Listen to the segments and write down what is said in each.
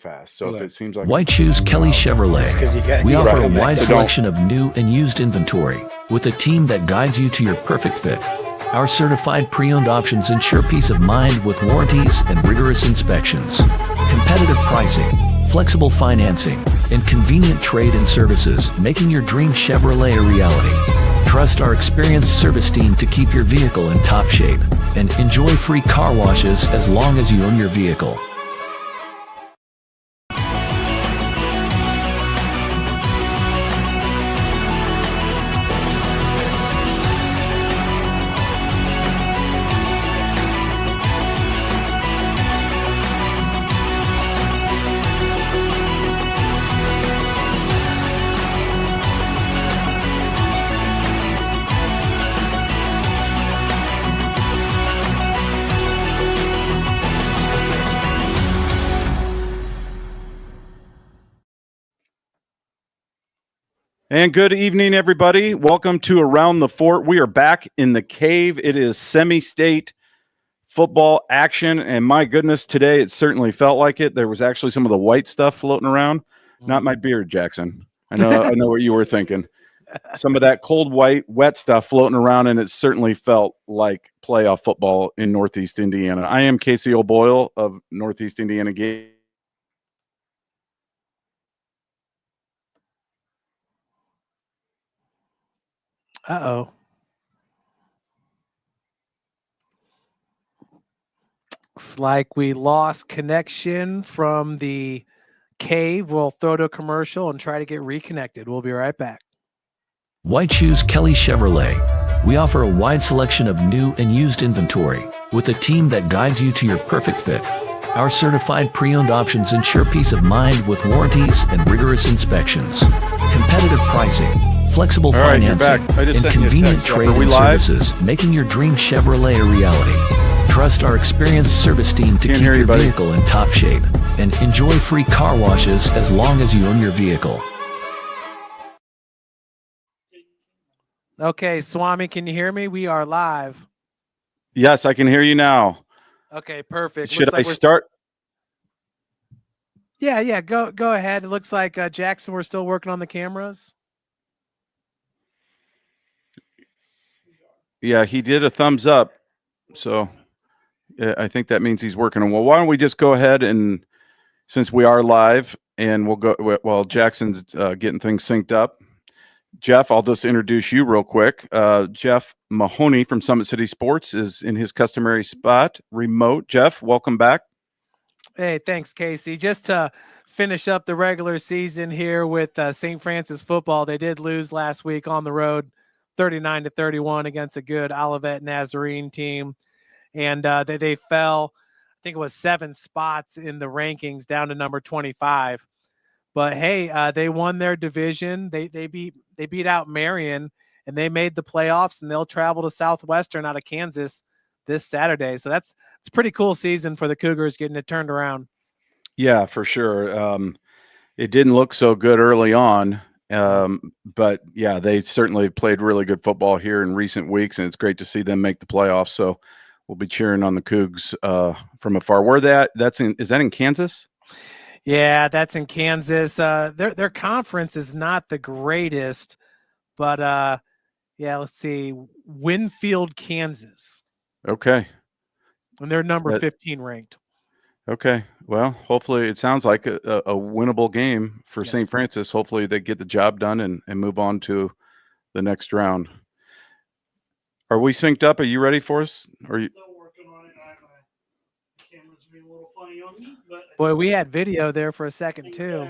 fast. So if it seems like Why choose Kelly Chevrolet? We offer a wide selection of new and used inventory with a team that guides you to your perfect fit. Our certified pre-owned options ensure peace of mind with warranties and rigorous inspections. Competitive pricing, flexible financing, and convenient trade-in services, making your dream Chevrolet a reality. Trust our experienced service team to keep your vehicle in top shape and enjoy free car washes as long as you own your vehicle. And good evening, everybody. Welcome to Around the Fort. We are back in the cave. It is semi-state football action, and my goodness, today it certainly felt like it. There was actually some of the white stuff floating around. Not my beard, Jackson. I know what you were thinking. Some of that cold white, wet stuff floating around, and it certainly felt like playoff football in Northeast Indiana. I am Casey O'Boyle of Northeast Indiana Game. Uh-oh. Looks like we lost connection from the cave. We'll throw to a commercial and try to get reconnected. We'll be right back. Why choose Kelly Chevrolet? We offer a wide selection of new and used inventory with a team that guides you to your perfect fit. Our certified pre-owned options ensure peace of mind with warranties and rigorous inspections. Competitive pricing, flexible financing, and convenient trade-in services, making your dream Chevrolet a reality. Trust our experienced service team to keep your vehicle in top shape and enjoy free car washes as long as you own your vehicle. Okay, Swami, can you hear me? We are live. Yes, I can hear you now. Okay, perfect. Should I start? Yeah, go ahead. It looks like Jackson, we're still working on the cameras. Yeah, he did a thumbs up, so I think that means he's working. Well, why don't we just go ahead and, since we are live, and we'll go while Jackson's getting things synced up. Jeff, I'll just introduce you real quick. Jeff Mahoney from Summit City Sports is in his customary spot, remote. Jeff, welcome back. Hey, thanks, Casey. Just to finish up the regular season here with St. Francis football, they did lose last week on the road, 39-31 against a good Olivet Nazarene team. And they fell, I think it was 7 spots in the rankings down to number 25. But hey, they won their division. They beat out Marion, and they made the playoffs, and they'll travel to Southwestern out of Kansas this Saturday. So it's a pretty cool season for the Cougars getting it turned around. Yeah, for sure. It didn't look so good early on. But yeah, they certainly played really good football here in recent weeks, and it's great to see them make the playoffs. So we'll be cheering on the Cougs from afar. Is that in Kansas? Yeah, that's in Kansas. Their conference is not the greatest, but yeah, let's see, Winfield, Kansas. Okay. And they're number 15 ranked. Okay. Well, hopefully it sounds like a winnable game for St. Francis. Hopefully they get the job done and move on to the next round. Are we synced up? Are you ready for us? Are you still working on it? My camera's being a little funny on me, but boy, we had video there for a second too.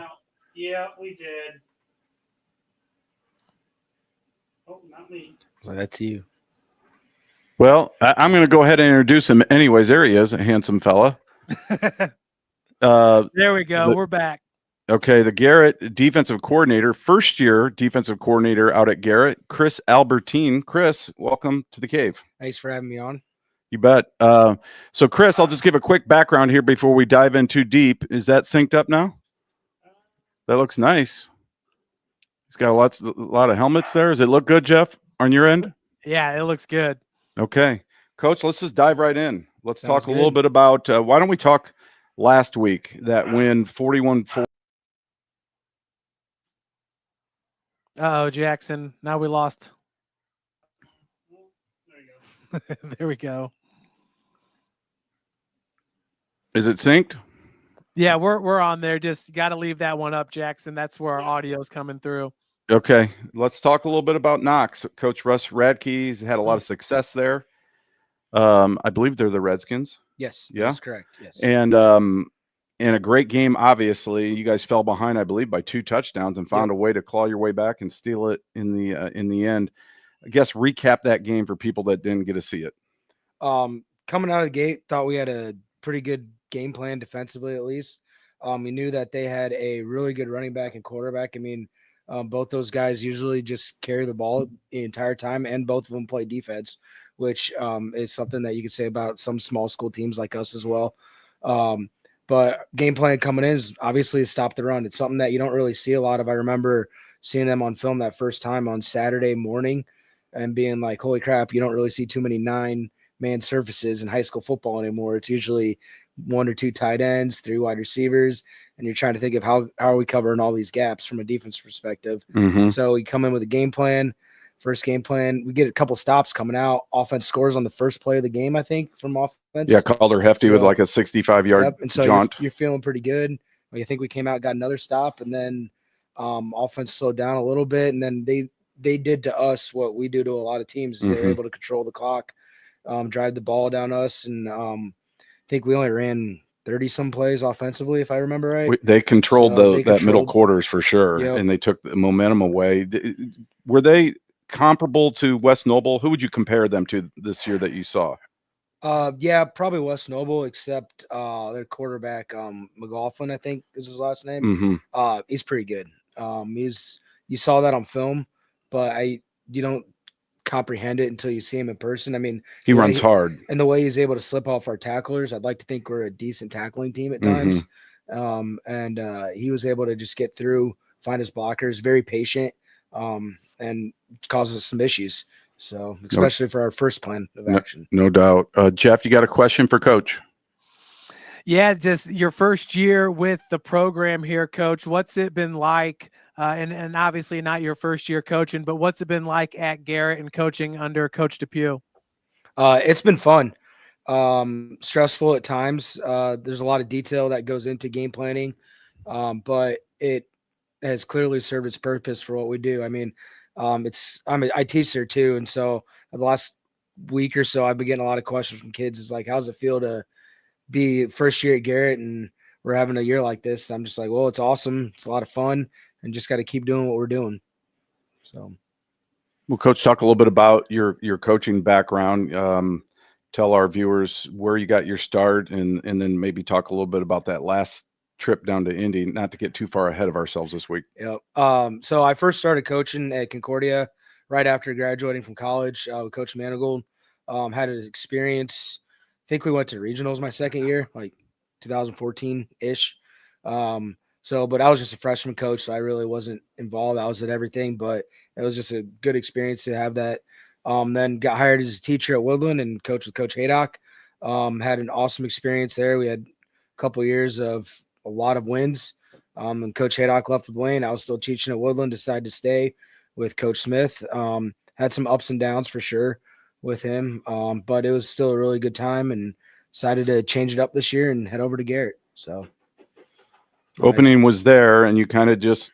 Yeah, we did. Oh, not me. So that's you. Well, I'm going to go ahead and introduce him anyways. There he is, a handsome fella. There we go. We're back. Okay, the Garrett defensive coordinator, first-year defensive coordinator out at Garrett, Chris Albertin. Chris, welcome to the cave. Thanks for having me on. You bet. So, Chris, I'll just give a quick background here before we dive in too deep. Is that synced up now? That looks nice. He's got a lot of helmets there. Does it look good, Jeff, on your end? Yeah, it looks good. Okay. Coach, let's just dive right in. Let's talk a little bit about why don't we talk last week. That win 41-4. Oh, Jackson. Now we lost. There you go. There we go. Is it synced? Yeah, we're on there. Just got to leave that one up, Jackson. That's where our audio's coming through. Okay, let's talk a little bit about Knox. Coach Russ Radke's had a lot of success there. I believe they're the Redskins. Yes, Yeah? that's correct. Yes. And in a great game, obviously, you guys fell behind, I believe, by 2 touchdowns and found a way to claw your way back and steal it in the end. I guess recap that game for people that didn't get to see it. Coming out of the gate, thought we had a pretty good game plan defensively, at least. We knew that they had a really good running back and quarterback. I mean, both those guys usually just carry the ball the entire time, and both of them play defense, which is something that you could say about some small school teams like us as well. But game plan coming in is obviously stop the run. It's something that you don't really see a lot of. I remember seeing them on film that first time on Saturday morning and being like, holy crap, you don't really see too many 9-man surfaces in high school football anymore. It's usually 1 or 2 tight ends, 3 wide receivers, and you're trying to think of how are we covering all these gaps from a defense perspective. Mm-hmm. So we come in with a game plan. First game plan, we get a couple stops coming out. Offense scores on the first play of the game, I think, from offense. Yeah, Calder Hefty with like a 65-yard and so jaunt. You're feeling pretty good. I think we came out, got another stop, and then offense slowed down a little bit, and then they did to us what we do to a lot of teams. They're able to control the clock, drive the ball down us, and I think we only ran 30-some plays offensively, if I remember right. They controlled that middle quarters for sure, and they took the momentum away. Were they comparable to West Noble? Who would you compare them to this year that you saw? Yeah, probably West Noble, except their quarterback, McLaughlin, I think is his last name. He's pretty good. You saw that on film, but you don't comprehend it until you see him in person. I mean, he runs hard, and the way he's able to slip off our tacklers, I'd like to think we're a decent tackling team at times. And he was able to just get through, find his blockers, very patient, and causes some issues. So especially for our first plan of action. No doubt. Jeff, you got a question for Coach? Yeah, just your first year with the program here, Coach. What's it been like? And obviously not your first year coaching, but what's it been like at Garrett and coaching under Coach Depew? It's been fun. Stressful at times. There's a lot of detail that goes into game planning, but it has clearly served its purpose for what we do. I mean, I teach there too, and so the last week or so, I've been getting a lot of questions from kids. It's like, how's it feel to be first year at Garrett and we're having a year like this? I'm just like, well, it's awesome. It's a lot of fun, and just got to keep doing what we're doing. So, well, Coach, talk a little bit about your coaching background. Tell our viewers where you got your start, and then maybe talk a little bit about that last trip down to Indy, not to get too far ahead of ourselves this week. Yep. So I first started coaching at Concordia right after graduating from college with Coach Manigold. Had an experience. I think we went to regionals my second year, like 2014-ish. But I was just a freshman coach, so I really wasn't involved. I was at everything, but it was just a good experience to have that. Then got hired as a teacher at Woodland and coached with Coach Haydock. Had an awesome experience there. We had a couple years of a lot of wins. And Coach Haydock left with Wayne. I was still teaching at Woodland, decided to stay with Coach Smith. Had some ups and downs for sure with him, but it was still a really good time, and decided to change it up this year and head over to Garrett. So opening was there, and you kind of just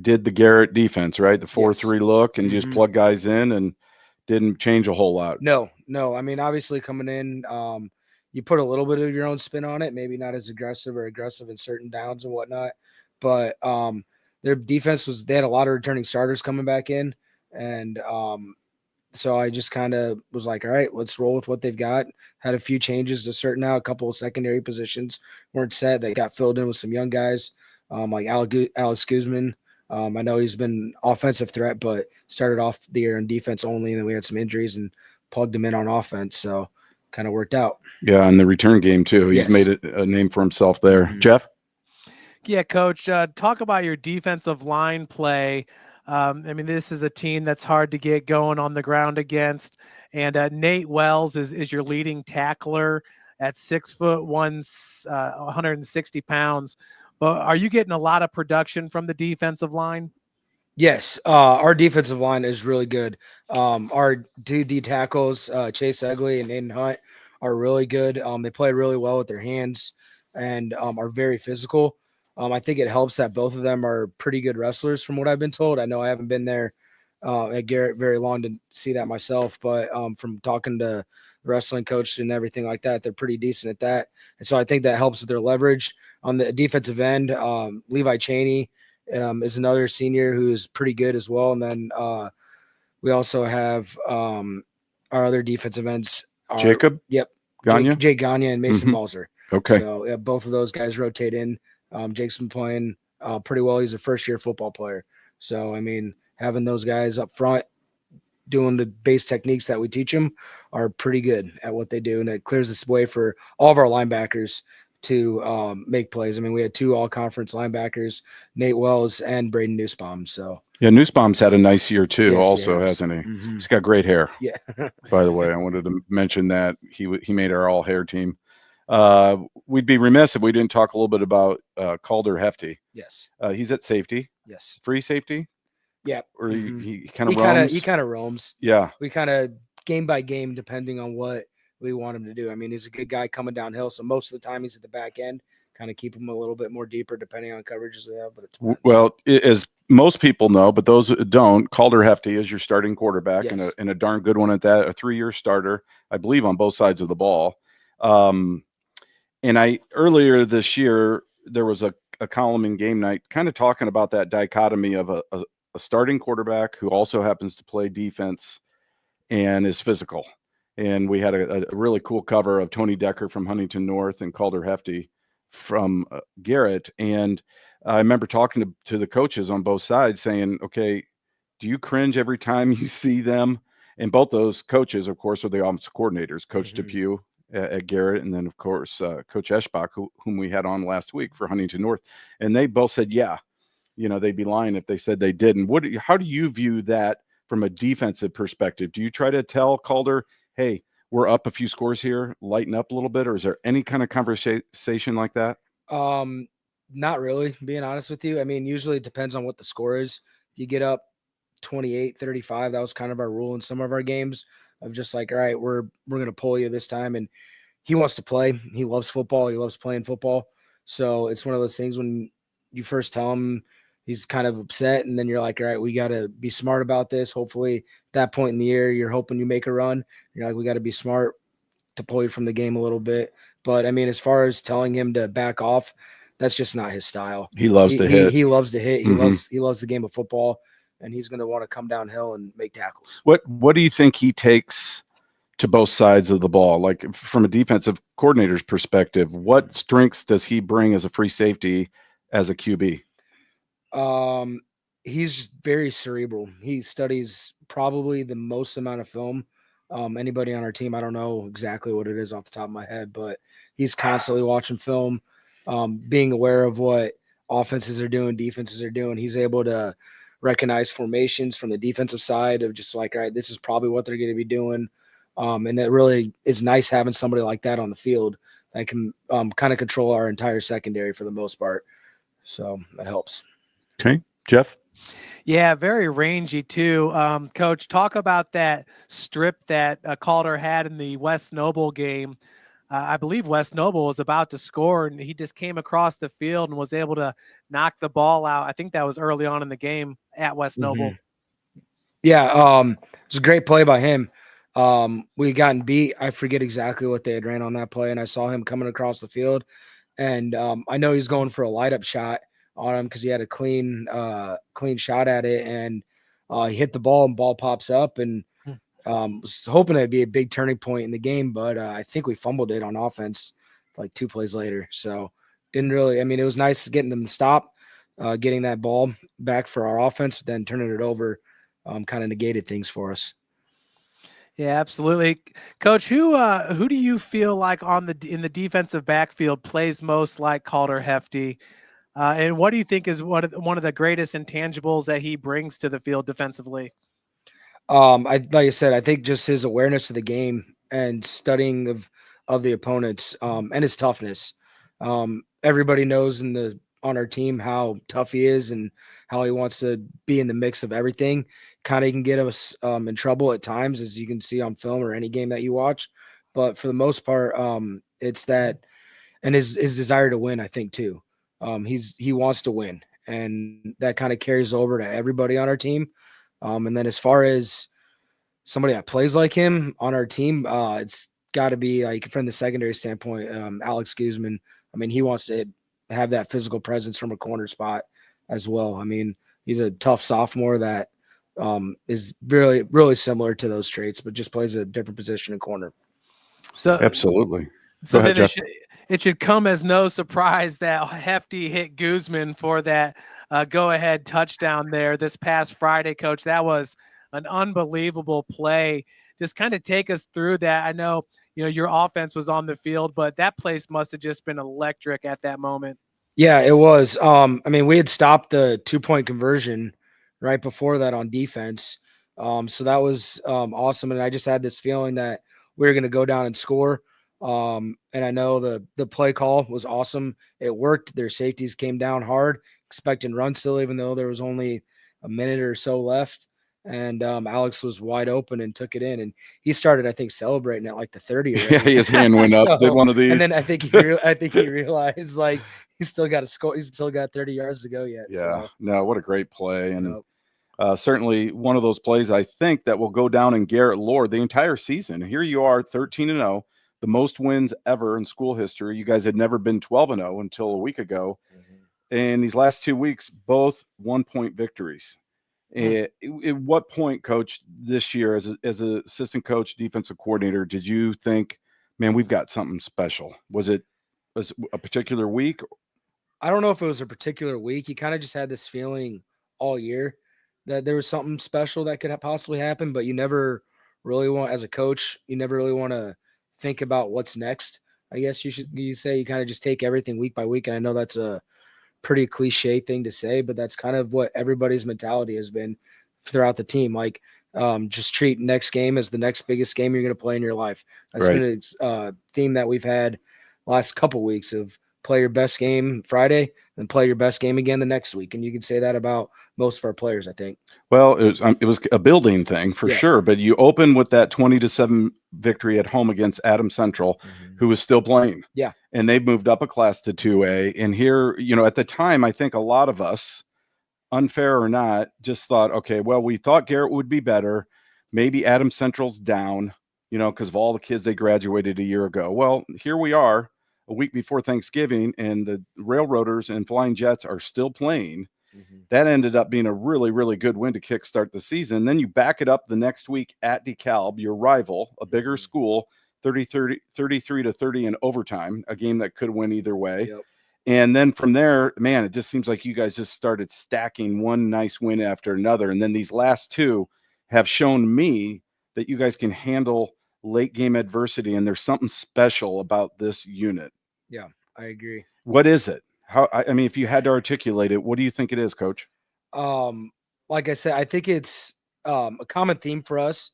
did the Garrett defense, right? The 4-3 look, and just plug guys in and didn't change a whole lot. No. I mean, obviously coming in, you put a little bit of your own spin on it, maybe not as aggressive in certain downs and whatnot, but their defense they had a lot of returning starters coming back in. And so I just kind of was like, all right, let's roll with what they've got. Had a few changes to certain out, a couple of secondary positions weren't set. They got filled in with some young guys, like Alex Guzman. I know he's been offensive threat, but started off the year on defense only, and then we had some injuries and plugged him in on offense. So kind of worked out. Yeah, and the return game too. He's made it a name for himself there. Jeff? Yeah, Coach, talk about your defensive line play. I mean, this is a team that's hard to get going on the ground against. And Nate Wells is your leading tackler. at 6'1", 160 pounds. But are you getting a lot of production from the defensive line? Yes, our defensive line is really good. Our two D tackles, Chase Egley and Aiden Hunt, are really good. They play really well with their hands and are very physical. I think it helps that both of them are pretty good wrestlers from what I've been told. I know I haven't been there at Garrett very long to see that myself, but from talking to the wrestling coach and everything like that, they're pretty decent at that. And so I think that helps with their leverage. On the defensive end, Levi Cheney is another senior who is pretty good as well. And then we also have our other defensive ends. Jacob? Yep. Gagne? Jake Gagne and Mason Mhm. Balzer. Okay. So yeah, both of those guys rotate in. Jake's been playing pretty well. He's a first-year football player. So, I mean, having those guys up front doing the base techniques that we teach them are pretty good at what they do. And it clears this way for all of our linebackers to make plays. I mean, we had 2 all-conference linebackers, Nate Wells and Braden Nussbaum. So Yeah, Nussbaum's had a nice year too, Yes, he also, has. hasn't he? Mhm. He's got great hair. Yeah. By the way, I wanted to mention that he made our all hair team. We'd be remiss if we didn't talk a little bit about Calder Hefty. Yes. He's at safety, Yes. free safety, Yeah. or Mhm. he kind of He roams. kind of roams. Yeah, We kind of game by game, depending on what we want him to do. I mean, he's a good guy coming downhill, so most of the time he's at the back end. Kind of keep him a little bit more deeper, depending on coverages we have. But it's well, as most people know, but those that don't, Calder Hefty is your starting quarterback, Yes. and a darn good one at that. A 3-year starter, I believe, on both sides of the ball. And earlier this year there was a column in Game Night, kind of talking about that dichotomy of a starting quarterback who also happens to play defense and is physical. And we had a really cool cover of Tony Decker from Huntington North and Calder Hefty from Garrett. And I remember talking to the coaches on both sides saying, okay, do you cringe every time you see them? And both those coaches, of course, are the offensive coordinators, Coach Mhm. Depew at Garrett, and then, of course, Coach Eschbach, whom we had on last week for Huntington North. And they both said, yeah, they'd be lying if they said they didn't. How do you view that from a defensive perspective? Do you try to tell Calder, hey, we're up a few scores here, lighten up a little bit, or is there any kind of conversation like that? Not really, being honest with you. I mean, usually it depends on what the score is. If you get up 28-35, that was kind of our rule in some of our games of just like, all right, we're going to pull you this time. And he wants to play. He loves football. He loves playing football. So it's one of those things when you first tell him, he's kind of upset. And then you're like, all right, we got to be smart about this. Hopefully at that point in the year, you're hoping you make a run. You're like, we got to be smart to pull you from the game a little bit. But I mean, as far as telling him to back off, that's just not his style. He loves to hit. He loves to hit. Mhm. He loves the game of football, and he's going to want to come downhill and make tackles. What do you think he takes to both sides of the ball? Like from a defensive coordinator's perspective, what strengths does he bring as a free safety as a QB? He's just very cerebral. He studies probably the most amount of film. Anybody on our team, I don't know exactly what it is off the top of my head, but he's constantly watching film, being aware of what offenses are doing, defenses are doing. He's able to recognize formations from the defensive side of just like, all right, this is probably what they're going to be doing. And it really is nice having somebody like that on the field that can kind of control our entire secondary for the most part. So that helps. Okay, Jeff? Yeah, very rangy too. Coach, talk about that strip that Calder had in the West Noble game. I believe West Noble was about to score, and he just came across the field and was able to knock the ball out. I think that was early on in the game at West Noble. Yeah, it's a great play by him. We gotten beat. I forget exactly what they had ran on that play, and I saw him coming across the field. And I know he's going for a light-up shot on him because he had a clean shot at it, and he hit the ball, and ball pops up, and was hoping it'd be a big turning point in the game, but I think we fumbled it on offense like 2 plays later. So didn't really. I mean, it was nice getting them to stop, getting that ball back for our offense, but then turning it over kind of negated things for us. Yeah, absolutely. Coach, who do you feel like in the defensive backfield plays most like Calder Hefty? And what do you think is one of the greatest intangibles that he brings to the field defensively? Like I said, I think just his awareness of the game and studying of of the opponents and his toughness. Everybody knows on our team how tough he is and how he wants to be in the mix of everything. Kind of can get us in trouble at times, as you can see on film or any game that you watch. But for the most part, it's that, and his desire to win, I think too. He wants to win, and that kind of carries over to everybody on our team. And then as far as somebody that plays like him on our team, it's got to be like from the secondary standpoint, Alex Guzman. I mean, he wants to have that physical presence from a corner spot as well. I mean, he's a tough sophomore that is really, really similar to those traits, but just plays a different position in corner. So Absolutely. So Go ahead, then Jeff. it should come as no surprise that Hefty hit Guzman for that go-ahead touchdown there this past Friday, Coach. That was an unbelievable play. Just kind of take us through that. I know, your offense was on the field, but that place must have just been electric at that moment. Yeah, it was. I mean, we had stopped the 2-point conversion right before that on defense. So that was awesome. And I just had this feeling that we were going to go down and score. And I know the play call was awesome. It worked. Their safeties came down hard, expecting run still, even though there was only a minute or so left. And Alex was wide open and took it in. And he started, I think, celebrating at like the 30 already. Yeah, his hand went up, did one of these. And then I think he realized like he's still got to score. He's still got 30 yards to go yet. Yeah, so. no, what a great play. And Yep. certainly one of those plays I think that will go down in Garrett lore the entire season. Here you are, 13-0, the most wins ever in school history. You guys had never been 12-0 until a week ago. Mm-hmm. And these last 2 weeks, both 1-point victories. At what point, Coach, this year as an assistant coach, defensive coordinator, did you think, man, we've got something special? Was it a particular week? I don't know if it was a particular week. You kind of just had this feeling all year that there was something special that could possibly happen, but you never really want, as a coach, you never really want to think about what's next. I guess you say you kind of just take everything week by week. And I know that's a pretty cliche thing to say, but that's kind of what everybody's mentality has been throughout the team. Like, just treat next game as the next biggest game you're going to play in your life. That's Right. been a theme that we've had last couple weeks of play your best game Friday and play your best game again the next week. And you can say that about most of our players, I think. Well, it was a building thing for sure, but you open with that 20-7 victory at home against Adams Central, who was still playing. Yeah. And they've moved up a class to 2A. And here, at the time, I think a lot of us, unfair or not, just thought, okay, well, we thought Garrett would be better. Maybe Adams Central's down, because of all the kids they graduated a year ago. Well, here we are a week before Thanksgiving, and the Railroaders and Flying Jets are still playing. That ended up being a really, really good win to kickstart the season. Then you back it up the next week at DeKalb, your rival, a bigger school, 33-30 in overtime, a game that could win either way. Yep. And then from there, man, it just seems like you guys just started stacking one nice win after another. And then these last two have shown me that you guys can handle late game adversity, and there's something special about this unit. Yeah, I agree. What is it? I mean, if you had to articulate it, what do you think it is, Coach? Like I said, I think it's a common theme for us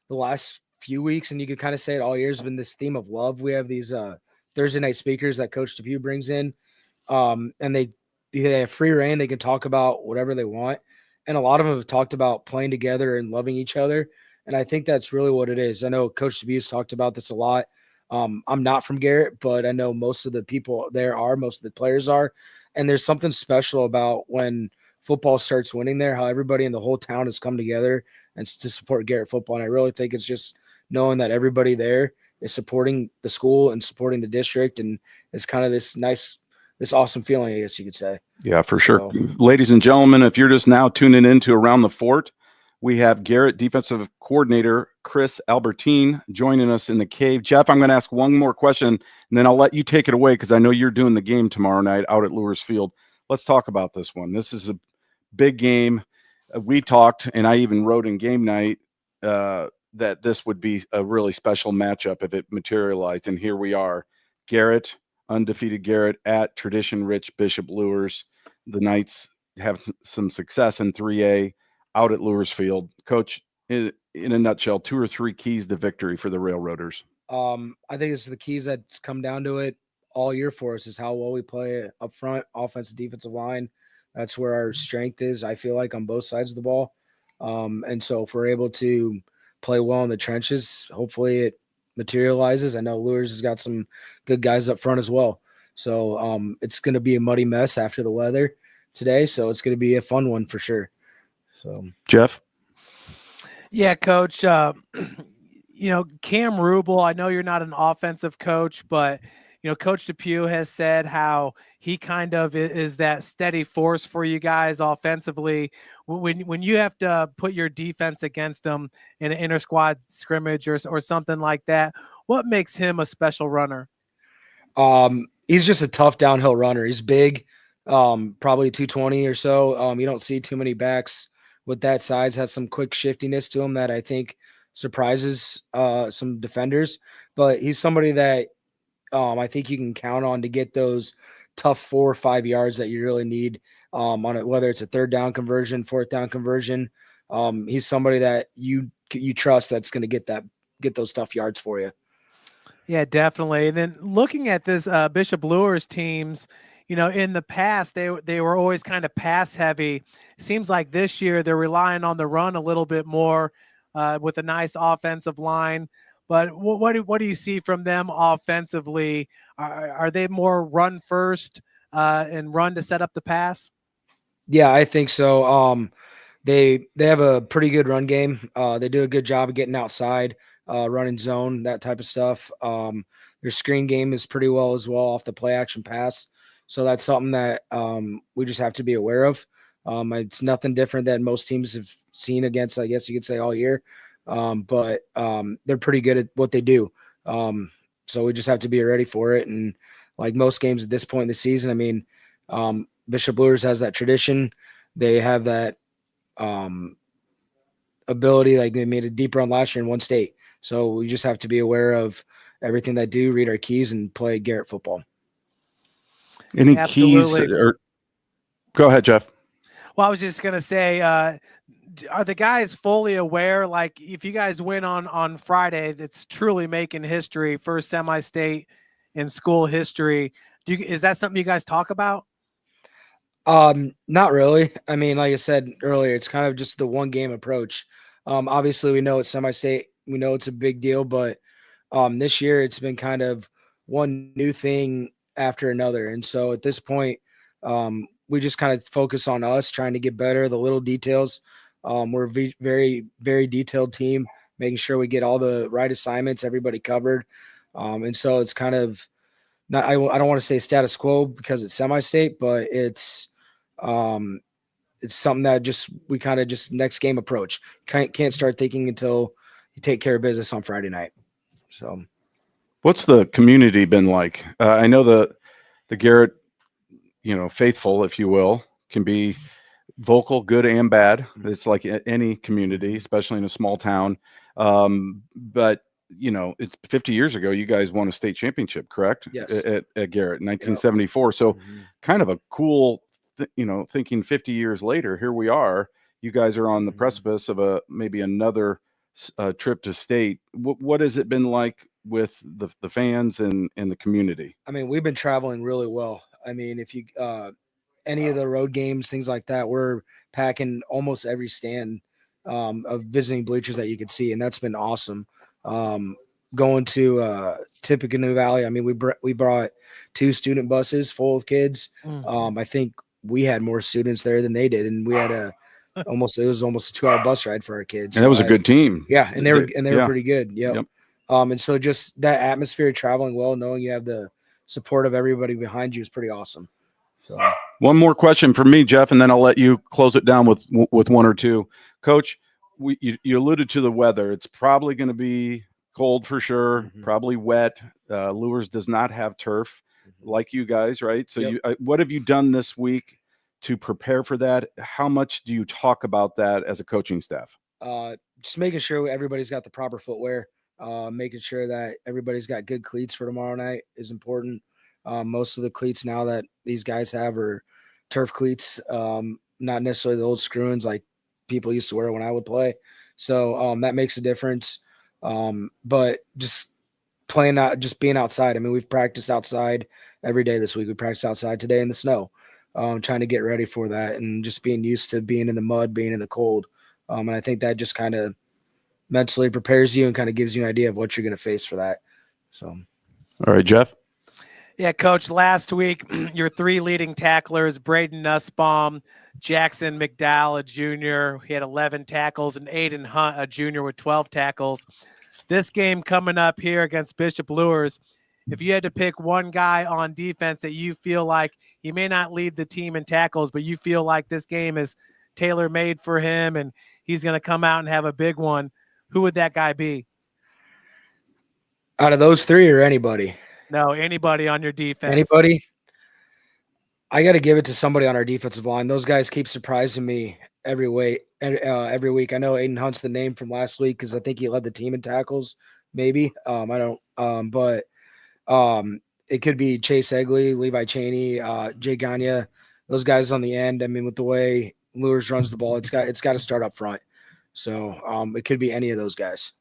the last few weeks, and you could kind of say it all year, has been this theme of love. We have these Thursday night speakers that Coach Depew brings in, and they have free reign. They can talk about whatever they want, and a lot of them have talked about playing together and loving each other, and I think that's really what it is. I know Coach Depew's talked about this a lot. I'm not from Garrett, but I know most of the people there are, most of the players are. And there's something special about when football starts winning there, how everybody in the whole town has come together and to support Garrett football. And I really think it's just knowing that everybody there is supporting the school and supporting the district. And it's kind of this awesome feeling, I guess you could say. Yeah, for sure. Ladies and gentlemen, if you're just now tuning in to Around the Fort, we have Garrett Defensive Coordinator Chris Albertin joining us in the cave. Jeff, I'm going to ask one more question, and then I'll let you take it away because I know you're doing the game tomorrow night out at Luers Field. Let's talk about this one. This is a big game. We talked, and I even wrote in game night that this would be a really special matchup if it materialized, and here we are. Garrett, undefeated Garrett at tradition-rich Bishop Luers. The Knights have some success in 3A. Out at Luers Field. Coach, in a nutshell, 2 or 3 keys to victory for the Railroaders. I think it's the keys that's come down to it all year for us is how well we play up front, offensive, defensive line. That's where our strength is, I feel like, on both sides of the ball. And so if we're able to play well in the trenches, hopefully it materializes. I know Luers has got some good guys up front as well. So it's going to be a muddy mess after the weather today. So it's going to be a fun one for sure. So Jeff? Yeah, Coach. Cam Rubel, I know you're not an offensive coach, but Coach DePew has said how he kind of is that steady force for you guys offensively. When you have to put your defense against them in an inter squad scrimmage or something like that, what makes him a special runner? He's just a tough downhill runner. He's big, probably 220 or so. You don't see too many backs with that size. Has some quick shiftiness to him that I think surprises some defenders. But he's somebody that I think you can count on to get those tough 4 or 5 yards that you really need on it, whether it's a 3rd down conversion, 4th down conversion. He's somebody that you trust that's going to get those tough yards for you. Yeah, definitely. And then looking at this Bishop Luers teams, in the past they were always kind of pass heavy. It seems like this year they're relying on the run a little bit more with a nice offensive line. But what do you see from them offensively? Are they more run first and run to set up the pass? Yeah, I think so. They have a pretty good run game. They do a good job of getting outside, running zone, that type of stuff. Their screen game is pretty well as well off the play action pass. So that's something that we just have to be aware of. It's nothing different than most teams have seen against, I guess you could say, all year. But they're pretty good at what they do. So we just have to be ready for it. And like most games at this point in the season, I mean, Bishop Luers has that tradition. They have that ability. Like they made a deep run last year in one state. So we just have to be aware of everything they do, read our keys, and play Garrett football. Any Absolutely. keys? Go ahead, Jeff. Well, I was just going to say, are the guys fully aware? Like, if you guys win on Friday, that's truly making history, first semi-state in school history. Is that something you guys talk about? Not really. I mean, like I said earlier, it's kind of just the one game approach. Obviously we know it's semi-state. We know it's a big deal, but this year it's been kind of one new thing after another. And so at this point, we just kind of focus on us trying to get better, the little details. We're a very, very detailed team, making sure we get all the right assignments, everybody covered. And so it's kind of not, I don't want to say status quo because it's semi-state, but it's something that we kind of just next game approach. Can't start thinking until you take care of business on Friday night. So what's the community been like? I know the Garrett, faithful, if you will, can be vocal, good and bad. It's like any community, especially in a small town. But it's 50 years ago, you guys won a state championship, correct? Yes. At Garrett in 1974. Yep. So kind of a cool, thinking 50 years later, here we are, you guys are on the precipice of maybe another trip to state. What has it been like with the fans and the community? I mean, we've been traveling really well. I mean, if you, any of the road games, things like that, we're packing almost every stand of visiting bleachers that you could see. And that's been awesome. Going to Tippecanoe Valley. I mean, we brought 2 student buses full of kids. I think we had more students there than they did. And we had it was almost a 2-hour bus ride for our kids. And that was a good team. Yeah. And they were pretty good. Yep. And so just that atmosphere, traveling well, knowing you have the support of everybody behind you is pretty awesome. So one more question for me, Jeff, and then I'll let you close it down with one or two. Coach, you alluded to the weather. It's probably going to be cold for sure, probably wet. Luers does not have turf like you guys, right? So what have you done this week to prepare for that? How much do you talk about that as a coaching staff? Just making sure everybody's got the proper footwear, making sure that everybody's got good cleats for tomorrow night is important. Most of the cleats now that these guys have are turf cleats, not necessarily the old screw-ins like people used to wear when I would play. So that makes a difference. But just playing out, just being outside. I mean, we've practiced outside every day this week. We practiced outside today in the snow, trying to get ready for that and just being used to being in the mud, being in the cold. And I think that just kind of mentally prepares you and kind of gives you an idea of what you're going to face for that. So, all right, Jeff. Yeah, Coach, last week, your 3 leading tacklers, Braden Nussbaum, Jackson McDowell, a junior, he had 11 tackles, and Aiden Hunt, a junior, with 12 tackles. This game coming up here against Bishop Luers, if you had to pick one guy on defense that you feel like he may not lead the team in tackles, but you feel like this game is tailor-made for him and he's going to come out and have a big one, who would that guy be? Out of those 3 or anybody? No, anybody on your defense. Anybody? I got to give it to somebody on our defensive line. Those guys keep surprising me every week. Every week. I know Aiden Hunt's the name from last week because I think he led the team in tackles. Maybe I don't. But it could be Chase Egley, Levi Cheney, Jay Gagne. Those guys on the end. I mean, with the way Luers runs the ball, it's got to start up front. So it could be any of those guys.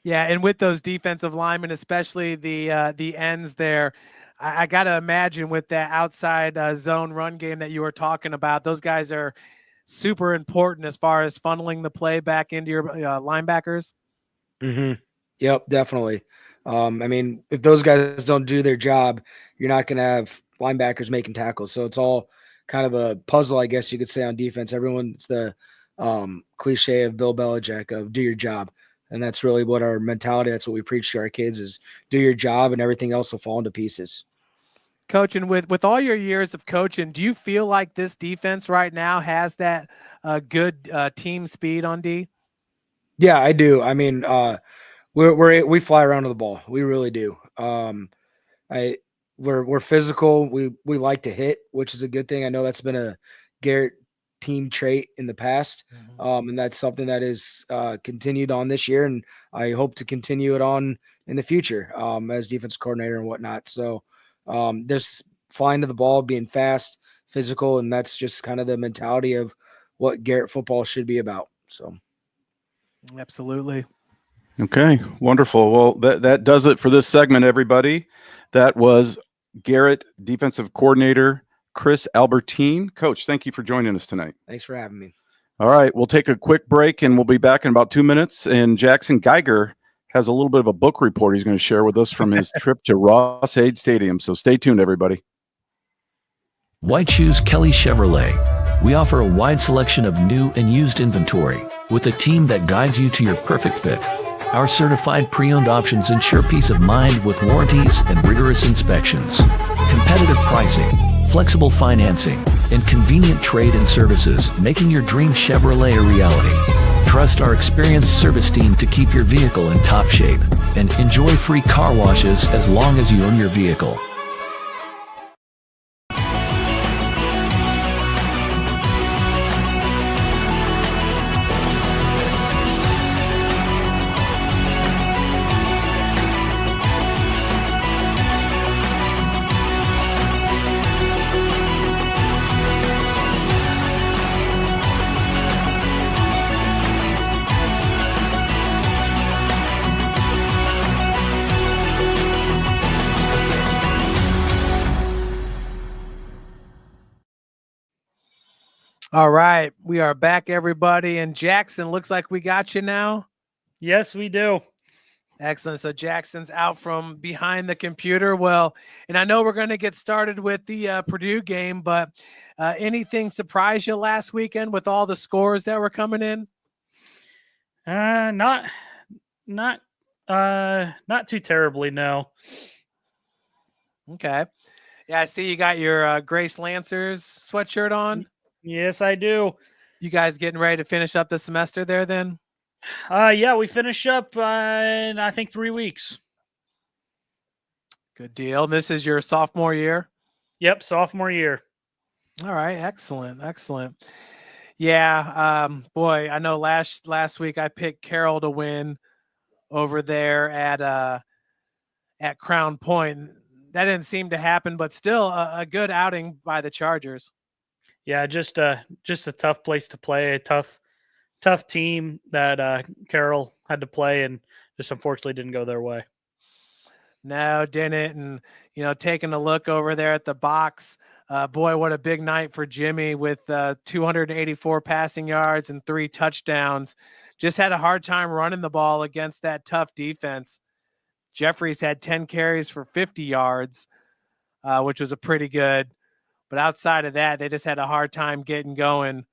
Yeah, and with those defensive linemen, especially the ends there, I got to imagine with that outside zone run game that you were talking about, those guys are super important as far as funneling the play back into your linebackers. Mm-hmm. Yep, definitely. I mean, if those guys don't do their job, you're not going to have linebackers making tackles. So it's all kind of a puzzle, I guess you could say, on defense. Everyone's the cliche of Bill Belichick of do your job. And that's really what our mentality, that's what we preach to our kids is do your job and everything else will fall into pieces. Coach, and with all your years of coaching, do you feel like this defense right now has that good team speed on D? Yeah, I do. I mean, we fly around to the ball. We really do. We're physical. We like to hit, which is a good thing. I know that's been a Garrett team trait in the past. And that's something that is continued on this year. And I hope to continue it on in the future as defensive coordinator and whatnot. So there's flying to the ball, being fast, physical, and that's just kind of the mentality of what Garrett football should be about. So. Absolutely. Okay, wonderful. Well, that does it for this segment, everybody. That was Garrett defensive coordinator Chris Albertin. Coach, thank you for joining us tonight. Thanks for having me. All right, we'll take a quick break and we'll be back in about 2 minutes. And Jackson Geiger has a little bit of a book report he's going to share with us from his trip to Ross-Ade Stadium. So stay tuned, everybody. White Shoes Kelly Chevrolet. We offer a wide selection of new and used inventory with a team that guides you to your perfect fit. Our certified pre-owned options ensure peace of mind with warranties and rigorous inspections. Competitive pricing, flexible financing, and convenient trade and services, making your dream Chevrolet a reality. Trust our experienced service team to keep your vehicle in top shape and enjoy free car washes as long as you own your vehicle. All right, we are back, everybody. And Jackson, looks like we got you now. Yes, we do. Excellent. So Jackson's out from behind the computer. Well, and I know we're going to get started with the Purdue game, but anything surprise you last weekend with all the scores that were coming in? Not too terribly, no. Okay. Yeah, I see you got your Grace Lancers sweatshirt on. Yes, I do. You guys getting ready to finish up the semester there then? Yeah, we finish up in, I think, 3 weeks. Good deal. This is your sophomore year? Yep, sophomore year. All right, excellent, excellent. Yeah, boy, I know last week I picked Carroll to win over there at Crown Point. That didn't seem to happen, but still a good outing by the Chargers. Yeah, just a tough place to play, a tough team that Carroll had to play, and just unfortunately didn't go their way. No, didn't. And, taking a look over there at the box, boy, what a big night for Jimmy with 284 passing yards and 3 touchdowns. Just had a hard time running the ball against that tough defense. Jeffries had 10 carries for 50 yards, which was a pretty good. But outside of that, they just had a hard time getting going,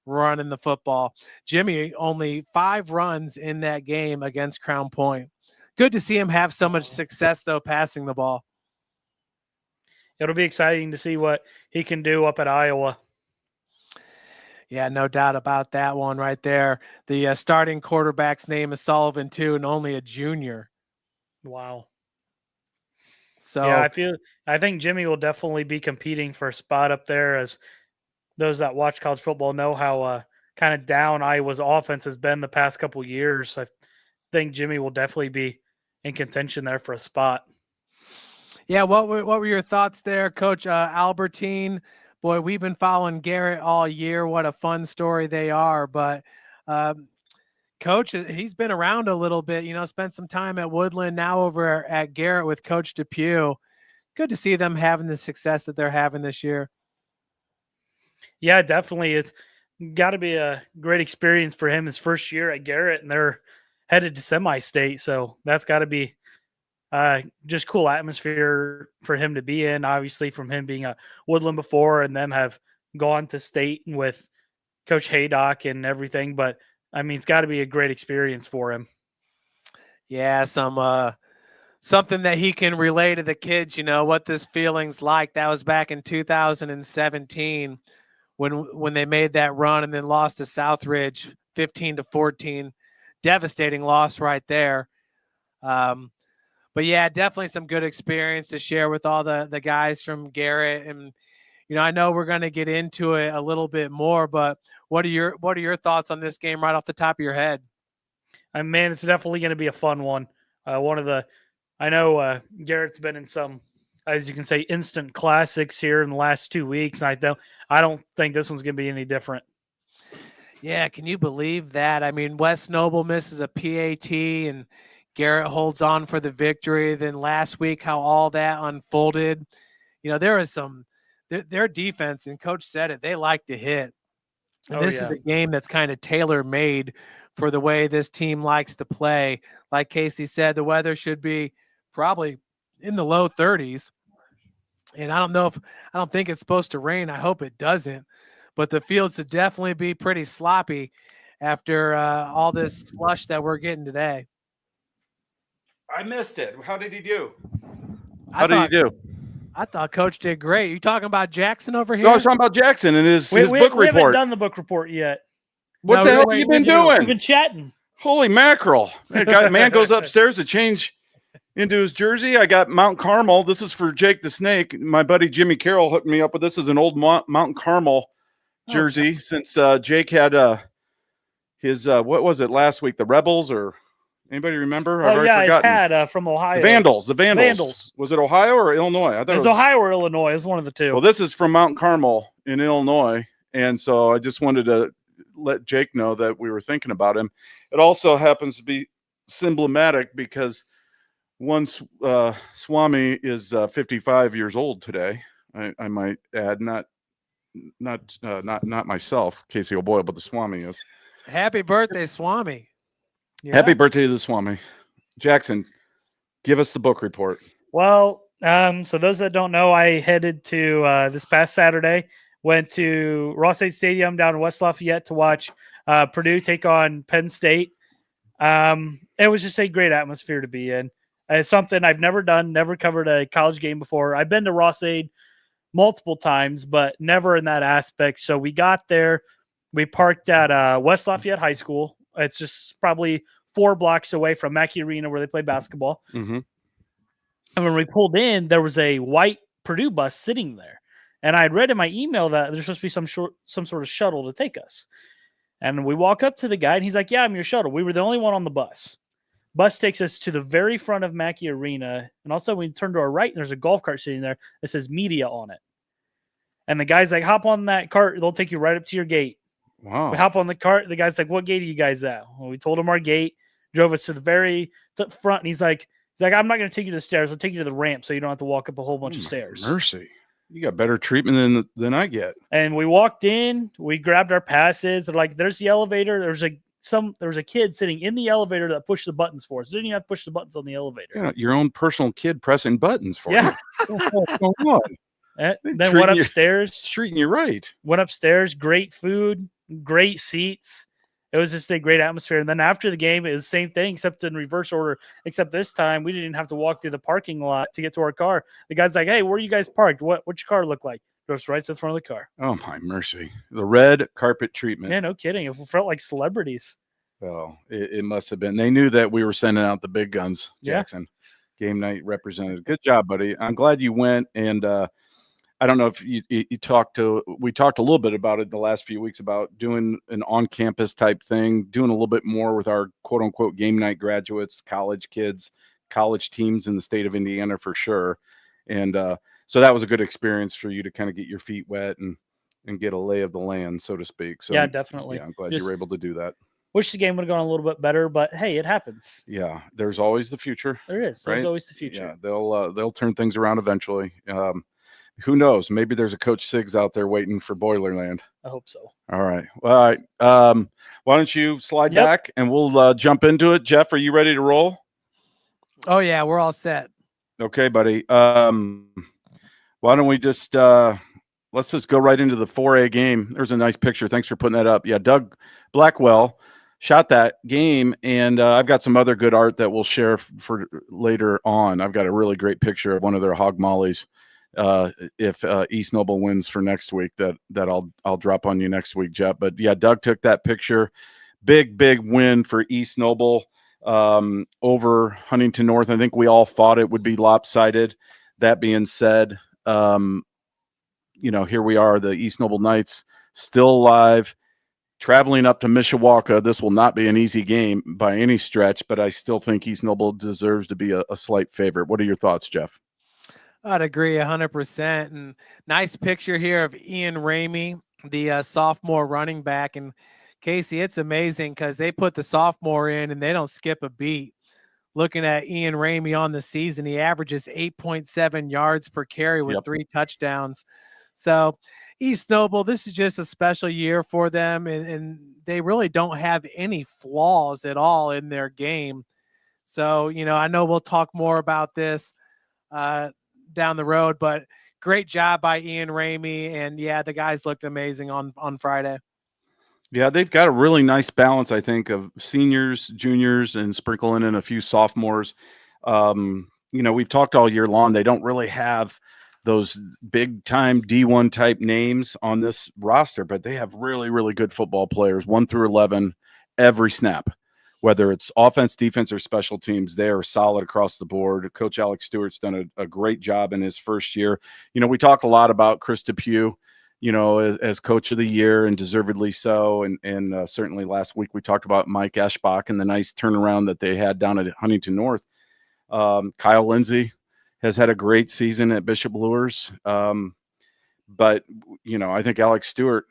running the football. Jimmy only 5 runs in that game against Crown Point. Good to see him have so much success, though, passing the ball. It'll be exciting to see what he can do up at Iowa. Yeah, no doubt about that one right there. The starting quarterback's name is Sullivan, too, and only a junior. Wow. So yeah, I think Jimmy will definitely be competing for a spot up there, as those that watch college football know how kind of down Iowa's offense has been the past couple of years. I think Jimmy will definitely be in contention there for a spot. Yeah, what were your thoughts there, Coach Albertin? Boy, we've been following Garrett all year. What a fun story they are. But Coach, he's been around a little bit, spent some time at Woodland, now over at Garrett with Coach Depew. Good to see them having the success that they're having this year. Yeah, definitely. It's got to be a great experience for him his first year at Garrett, and they're headed to semi-state. So that's got to be just cool atmosphere for him to be in, obviously, from him being at Woodland before and them have gone to state with Coach Haydock and everything. But, I mean, it's got to be a great experience for him. Yeah, something that he can relay to the kids, what this feeling's like. That was back in 2017 when they made that run and then lost to Southridge 15-14. Devastating loss right there. But yeah, definitely some good experience to share with all the guys from Garrett. And, I know we're going to get into it a little bit more, but what are your thoughts on this game right off the top of your head? Man, it's definitely going to be a fun one. I know Garrett's been in some, as you can say, instant classics here in the last 2 weeks. And I don't think this one's going to be any different. Yeah, can you believe that? I mean, West Noble misses a PAT and Garrett holds on for the victory. Then last week, how all that unfolded. There is their defense, and Coach said it, they like to hit. And this is a game that's kind of tailor-made for the way this team likes to play. Like Casey said, the weather should be probably in the low 30s. And I don't think it's supposed to rain. I hope it doesn't. But the field should definitely be pretty sloppy after all this slush that we're getting today. I missed it. How did he do? I thought Coach did great. You talking about Jackson over here? No, I was talking about Jackson and his book report. We haven't done the book report yet. What the hell have you been doing? We've been chatting. Holy mackerel. Man goes upstairs to change into his jersey. I got Mount Carmel. This is for Jake the Snake. My buddy Jimmy Carroll hooked me up with this. Is an old Mount Carmel jersey since Jake had his what was it last week? The Rebels or anybody remember? I've already forgotten. His hat from Ohio. The Vandals. Was it Ohio or Illinois? I thought it was Ohio or Illinois. It's one of the two. Well, this is from Mount Carmel in Illinois, and so I just wanted to let Jake know that we were thinking about him. It also happens to be symbolic because one Swami is 55 years old today. I might add, not myself, Casey O'Boyle, but the Swami is. Happy birthday, Swami. Yeah. Happy birthday to the Swami. Jackson, give us the book report. Well, so those that don't know, I headed to this past Saturday, went to Ross State Stadium down in West Lafayette to watch Purdue take on Penn State. It was just a great atmosphere to be in. It's something I've never done, never covered a college game before. I've been to Ross State multiple times, but never in that aspect. So we got there. We parked at West Lafayette High School. It's just probably 4 blocks away from Mackey Arena where they play basketball. Mm-hmm. And when we pulled in, there was a white Purdue bus sitting there. And I had read in my email that there's supposed to be some sort of shuttle to take us. And we walk up to the guy, and he's like, yeah, I'm your shuttle. We were the only one on the bus. Bus takes us to the very front of Mackey Arena. And also we turn to our right, and there's a golf cart sitting there that says media on it. And the guy's like, hop on that cart. They'll take you right up to your gate. Wow. We hop on the cart. The guy's like, what gate are you guys at? Well, we told him our gate. drove us to the very front, and he's like, I'm not going to take you to the stairs. I'll take you to the ramp so you don't have to walk up a whole bunch of stairs. Mercy. You got better treatment than I get. And we walked in, we grabbed our passes. They're like, there's the elevator. There was a kid sitting in the elevator that pushed the buttons for us. Didn't even have to push the buttons on the elevator. You know, your own personal kid pressing buttons for Yeah. you. What's going on? Then went upstairs. Treating you right. Went upstairs. Great food, great seats. It was just a great atmosphere. And then after the game, it was the same thing, except in reverse order. Except this time, we didn't have to walk through the parking lot to get to our car. The guy's like, "Hey, where are you guys parked? What's your car look like?" Goes right to the front of the car. Oh, my mercy. The red carpet treatment. Yeah, no kidding. It felt like celebrities. Oh, it must have been. They knew that we were sending out the big guns, Yeah. Jackson. Game night representative. Good job, buddy. I'm glad you went. And I don't know if we talked a little bit about it the last few weeks about doing an on-campus type thing, doing a little bit more with our quote-unquote game night graduates, college kids, college teams in the state of Indiana for sure. And so that was a good experience for you to kind of get your feet wet and get a lay of the land, so to speak. So Yeah, definitely. Yeah, I'm glad you were able to do that. Wish the game would have gone a little bit better, but hey, it happens. Yeah, there's always the future. There is. There's right? always the future. Yeah, they'll turn things around eventually. Who knows? Maybe there's a Coach Siggs out there waiting for Boilerland. I hope so. All right. Why don't you slide back and we'll jump into it. Jeff, are you ready to roll? Oh yeah, we're all set. Okay, buddy. Why don't we just let's just go right into the 4A game. There's a nice picture. Thanks for putting that up. Yeah, Doug Blackwell shot that game, and I've got some other good art that we'll share for later on. I've got a really great picture of one of their hog mollies. If East Noble wins for next week, that I'll drop on you next week, Jeff. But yeah, Doug took that picture. Big win for East Noble over Huntington North. I think we all thought it would be lopsided. That being said, here we are, the East Noble Knights still alive, traveling up to Mishawaka. This will not be an easy game by any stretch, but I still think East Noble deserves to be a slight favorite. What are your thoughts, Jeff? I'd agree 100%. And nice picture here of Ian Ramey, the sophomore running back. And Casey, it's amazing because they put the sophomore in and they don't skip a beat. Looking at Ian Ramey on the season, he averages 8.7 yards per carry with 3 touchdowns. So East Noble, this is just a special year for them, and they really don't have any flaws at all in their game. So, I know we'll talk more about this down the road, but great job by Ian Ramey. And yeah, the guys looked amazing on Friday. Yeah, they've got a really nice balance, I think, of seniors, juniors, and sprinkling in a few sophomores. We've talked all year long. They don't really have those big-time D1 type names on this roster, but they have really, really good football players, 1 through 11, every snap. Whether it's offense, defense, or special teams, they are solid across the board. Coach Alex Stewart's done a great job in his first year. We talk a lot about Chris Depew, as coach of the year, and deservedly so. And certainly last week we talked about Mike Eschbach and the nice turnaround that they had down at Huntington North. Kyle Lindsay has had a great season at Bishop Luers. But I think Alex Stewart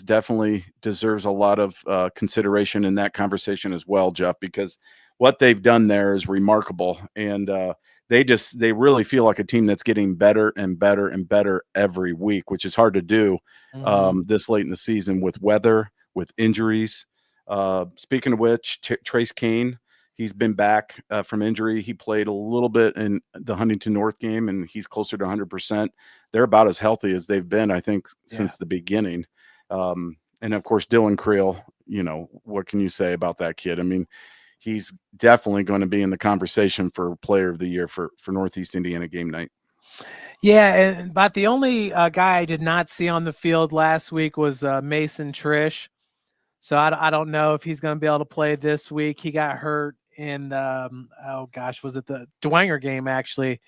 definitely deserves a lot of consideration in that conversation as well, Jeff, because what they've done there is remarkable. And they really feel like a team that's getting better and better and better every week, which is hard to do this late in the season with weather, with injuries. Speaking of which, Trace Kane, he's been back from injury. He played a little bit in the Huntington North game, and he's closer to 100%. They're about as healthy as they've been, I think, since the beginning. And of course, Dylan Creel, what can you say about that kid? I mean, he's definitely going to be in the conversation for player of the year for Northeast Indiana game night. Yeah. But the only guy I did not see on the field last week was Mason Trish. So I don't know if he's going to be able to play this week. He got hurt in, was it the Dwenger game actually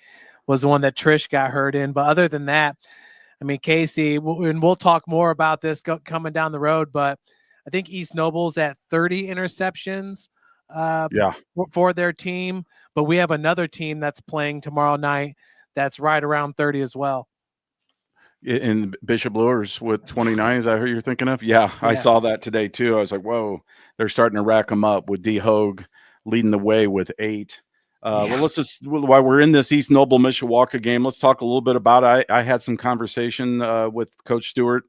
was the one that Trish got hurt in. But other than that, I mean, Casey, and we'll talk more about this coming down the road, but I think East Noble's at 30 interceptions for their team. But we have another team that's playing tomorrow night that's right around 30 as well. In Bishop Luers with 29, is that who you're thinking of? Yeah, I saw that today too. I was like, whoa, they're starting to rack them up with D. Hogue, leading the way with 8. Well, let's just, while we're in this East Noble Mishawaka game, let's talk a little bit about it. I had some conversation with Coach Stewart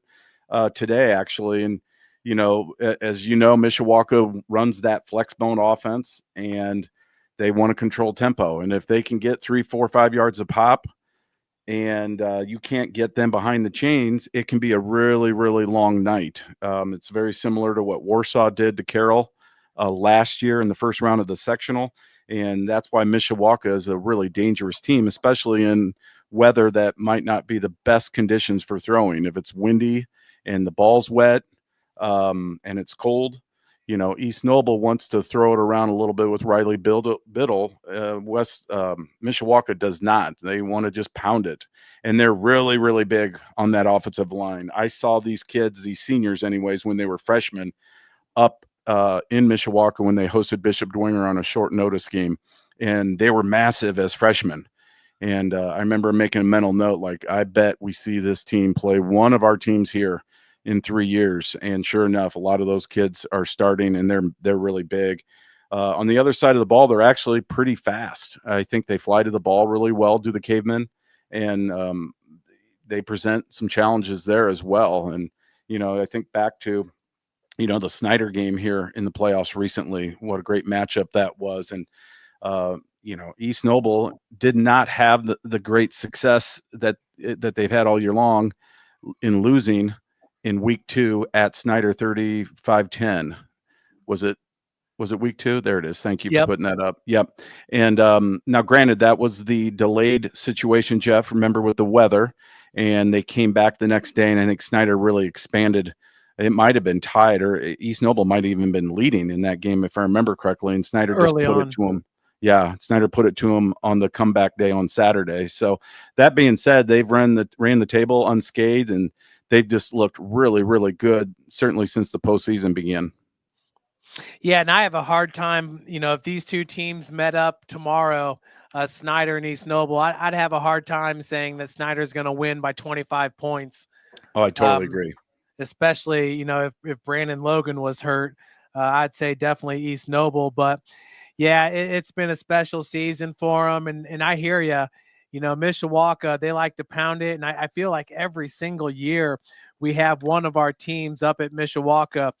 today, actually. And, as you know, Mishawaka runs that flex bone offense, and they want to control tempo. And if they can get 3, 4, 5 yards a pop, and you can't get them behind the chains, it can be a really, really long night. It's very similar to what Warsaw did to Carroll last year in the first round of the sectional. And that's why Mishawaka is a really dangerous team, especially in weather that might not be the best conditions for throwing. If it's windy and the ball's wet and it's cold, East Noble wants to throw it around a little bit with Riley Biddle. Mishawaka does not. They want to just pound it. And they're really, really big on that offensive line. I saw these kids, these seniors anyways, when they were freshmen up in Mishawaka when they hosted Bishop Dwenger on a short notice game. And they were massive as freshmen. And I remember making a mental note, like, I bet we see this team play one of our teams here in 3 years. And sure enough, a lot of those kids are starting, and they're really big. On the other side of the ball, they're actually pretty fast. I think they fly to the ball really well, do the cavemen, and they present some challenges there as well. And, I think back to, the Snyder game here in the playoffs recently, what a great matchup that was. And, East Noble did not have the great success that they've had all year long in losing in week 2 at Snyder 35-10. Was it week 2? There it is. Thank you for putting that up. Yep. And now granted, that was the delayed situation, Jeff, remember, with the weather, and they came back the next day, and I think Snyder really expanded. It might have been tied, or East Noble might have even been leading in that game, if I remember correctly, and Snyder just put it to him. Yeah, Snyder put it to him on the comeback day on Saturday. So that being said, they've ran the table unscathed, and they've just looked really, really good, certainly since the postseason began. Yeah, and I have a hard time, if these two teams met up tomorrow, Snyder and East Noble, I'd have a hard time saying that Snyder's going to win by 25 points. Oh, I totally agree. Especially, if Brandon Logan was hurt, I'd say definitely East Noble. But yeah, it's been a special season for them. And I hear you. Mishawaka, they like to pound it. And I feel like every single year we have one of our teams up at Mishawaka,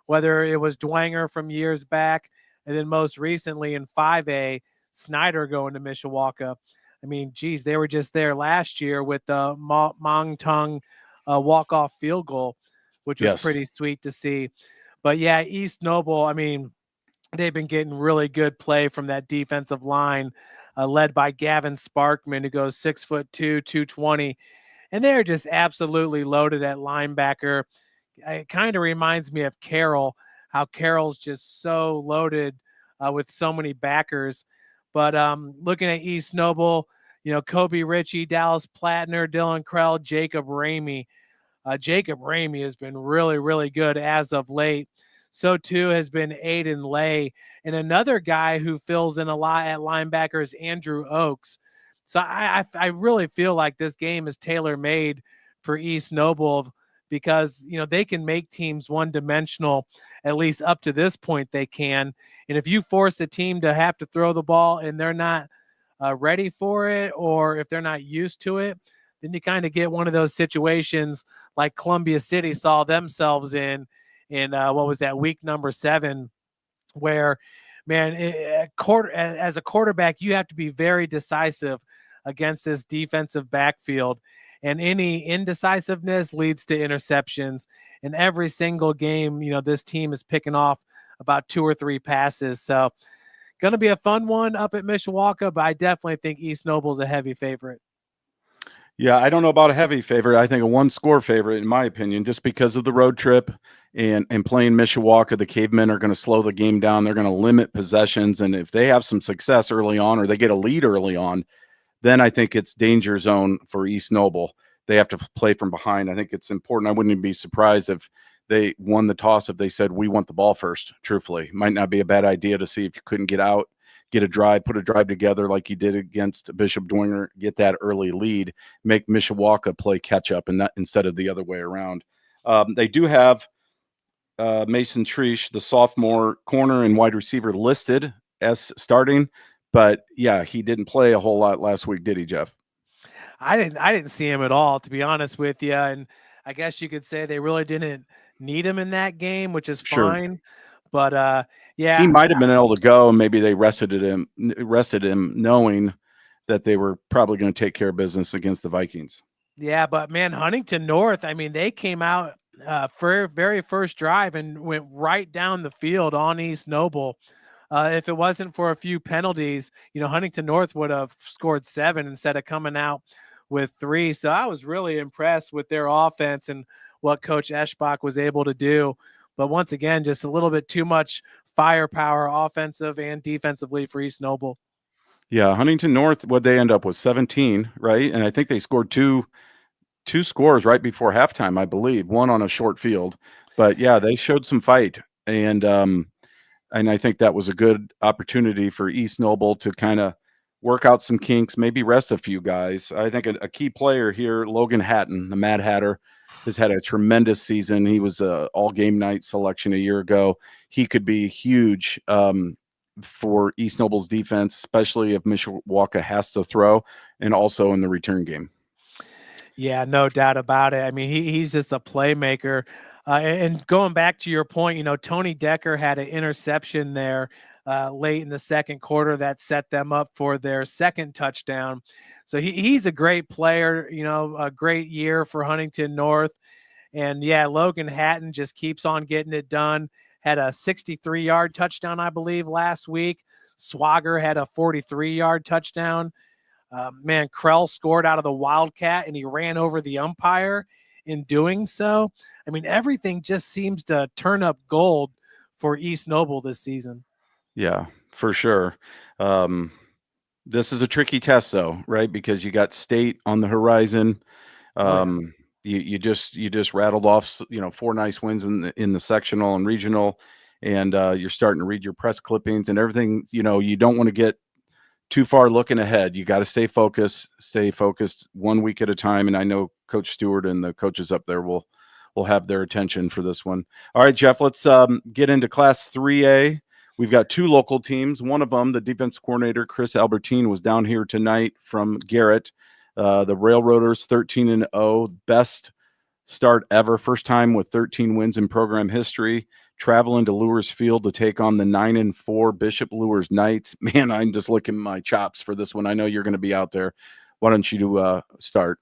whether it was Dwenger from years back, and then most recently in 5A, Snyder going to Mishawaka. I mean, geez, they were just there last year with the Mong Tung walk-off field goal, which was pretty sweet to see. But yeah, East Noble, I mean, they've been getting really good play from that defensive line, led by Gavin Sparkman, who goes 6'2", 220. And they're just absolutely loaded at linebacker. It kind of reminds me of Carroll, how Carroll's just so loaded with so many backers. But looking at East Noble, Kobe Ritchie, Dallas Plattner, Dylan Krell, Jacob Ramey. Jacob Ramey has been really, really good as of late. So too has been Aiden Lay. And another guy who fills in a lot at linebacker is Andrew Oakes. So I really feel like this game is tailor-made for East Noble, because, they can make teams one-dimensional, at least up to this point they can. And if you force a team to have to throw the ball and they're not ready for it, or if they're not used to it, then you kind of get one of those situations like Columbia City saw themselves in what was that, week number 7, where, man, as a quarterback, you have to be very decisive against this defensive backfield. And any indecisiveness leads to interceptions. And every single game, this team is picking off about 2 or 3 passes. So going to be a fun one up at Mishawaka, but I definitely think East Noble is a heavy favorite. Yeah, I don't know about a heavy favorite. I think a 1-score favorite, in my opinion, just because of the road trip and playing Mishawaka. The Cavemen are going to slow the game down. They're going to limit possessions. And if they have some success early on, or they get a lead early on, then I think it's danger zone for East Noble. They have to play from behind. I think it's important. I wouldn't even be surprised if they won the toss, if they said, we want the ball first, truthfully. Might not be a bad idea to see if you couldn't get out, get a drive, put a drive together like you did against Bishop Dwenger, get that early lead, make Mishawaka play catch up, and not instead of the other way around. They do have Mason Treesh, the sophomore corner and wide receiver, listed as starting. But yeah, he didn't play a whole lot last week, did he, Jeff? I didn't see him at all, to be honest with you. And I guess you could say they really didn't need him in that game, which is Sure. fine. But He yeah, might have been able to go, and maybe they rested him knowing that they were probably going to take care of business against the Vikings. yeah, but man, Huntington North, I mean, they came out for very first drive and went right down the field on East Noble. If it wasn't for a few penalties, Huntington North would have scored 7 instead of coming out with 3. So I was really impressed with their offense and what Coach Eschbach was able to do. But once again, just a little bit too much firepower, offensive and defensively, for East Noble. Yeah, Huntington North, what they end up with 17, right? And I think they scored two scores right before halftime, I believe, one on a short field. But yeah, they showed some fight, and I think that was a good opportunity for East Noble to kind of work out some kinks, maybe rest a few guys. I think a key player here, Logan Hatton, the Mad Hatter, has had a tremendous season. He was a all-game night selection a year ago. He could be huge for East Noble's defense, especially if Mishawaka has to throw, and also in the return game. Yeah, no doubt about it. I mean, he's just a playmaker. And going back to your point, Tony Decker had an interception there late in the second quarter that set them up for their second touchdown. So he's a great player, a great year for Huntington North. And yeah, Logan Hatton just keeps on getting it done. Had a 63-yard touchdown, I believe, last week. Swagger had a 43-yard touchdown. Man, Krell scored out of the Wildcat, and he ran over the umpire in doing so. I mean, everything just seems to turn up gold for East Noble this season. Yeah, for sure. This is a tricky test, though, right? Because you got state on the horizon. You just rattled off, 4 nice wins in the sectional and regional, and you're starting to read your press clippings and everything. You don't want to get too far looking ahead. You got to stay focused 1 week at a time. And I know Coach Stewart and the coaches up there will have their attention for this one. All right, Jeff, let's get into Class 3A. We've got 2 local teams. One of them, the defensive coordinator, Chris Albertin, was down here tonight from Garrett. The Railroaders, 13-0, best start ever. First time with 13 wins in program history. Traveling to Luers Field to take on the 9-4 Bishop Luers Knights. Man, I'm just licking my chops for this one. I know you're going to be out there. Why don't you start?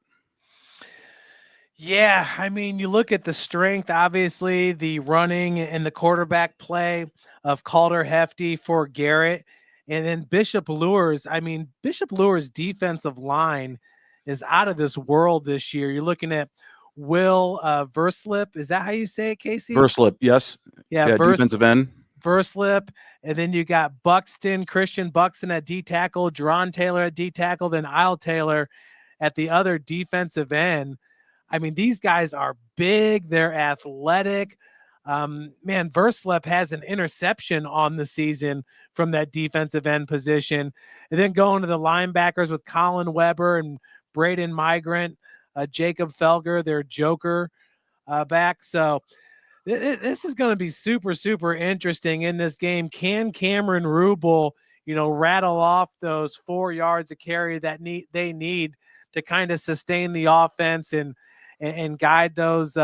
Yeah, I mean, you look at the strength, obviously, the running and the quarterback play of Calder Hefty for Garrett. And then Bishop Luers, Bishop Luers' defensive line is out of this world this year. You're looking at Will Verslip. Is that how you say it, Casey? Verslip, yes. Yeah, defensive end. Verslip. And then you got Christian Buxton at D tackle, Dron Taylor at D tackle, then Isle Taylor at the other defensive end. I mean, these guys are big. They're athletic. Man, Verslip has an interception on the season from that defensive end position. And then going to the linebackers with Colin Weber and Braden Migrant, Jacob Felger, their joker back. So this is going to be super, super interesting in this game. Can Cameron Rubel, rattle off those 4 yards of carry that they need to kind of sustain the offense and guide those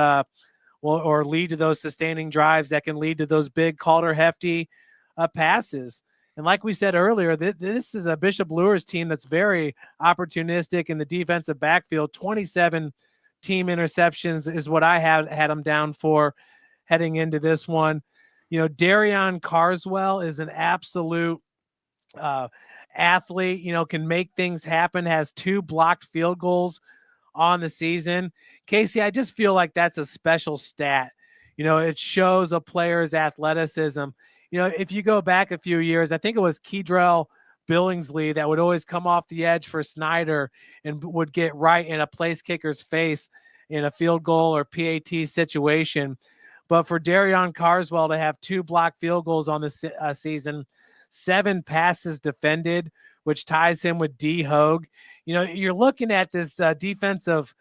or lead to those sustaining drives that can lead to those big Calder Hefty passes. And like we said earlier, this is a Bishop Luers team that's very opportunistic in the defensive backfield. 27 team interceptions is what I had them down for heading into this one. Darion Carswell is an absolute athlete, can make things happen, has 2 blocked field goals on the season. Casey, I just feel like that's a special stat. It shows a player's athleticism. If you go back a few years, I think it was Kedrell Billingsley that would always come off the edge for Snyder and would get right in a place kicker's face in a field goal or PAT situation. But for Darion Carswell to have 2 blocked field goals on the season, 7 passes defended, which ties him with D. Hogue. You're looking at this defensive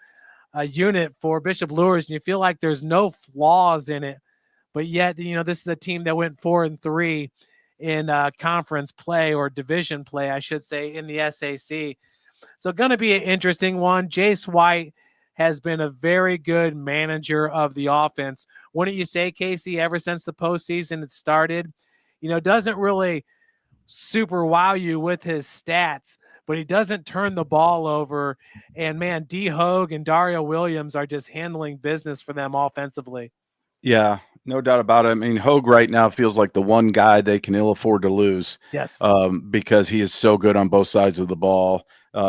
unit for Bishop Luers, and you feel like there's no flaws in it. But yet, this is a team that went 4-3 in conference play, or division play, I should say, in the SAC. So going to be an interesting one. Jace White has been a very good manager of the offense. Wouldn't you say, Casey, ever since the postseason had started? Doesn't really super wow you with his stats, but he doesn't turn the ball over. And man, D Hogue and Dario Williams are just handling business for them offensively. Yeah, no doubt about it. I mean, Hogue right now feels like the one guy they can ill afford to lose. Yes. Because he is so good on both sides of the ball.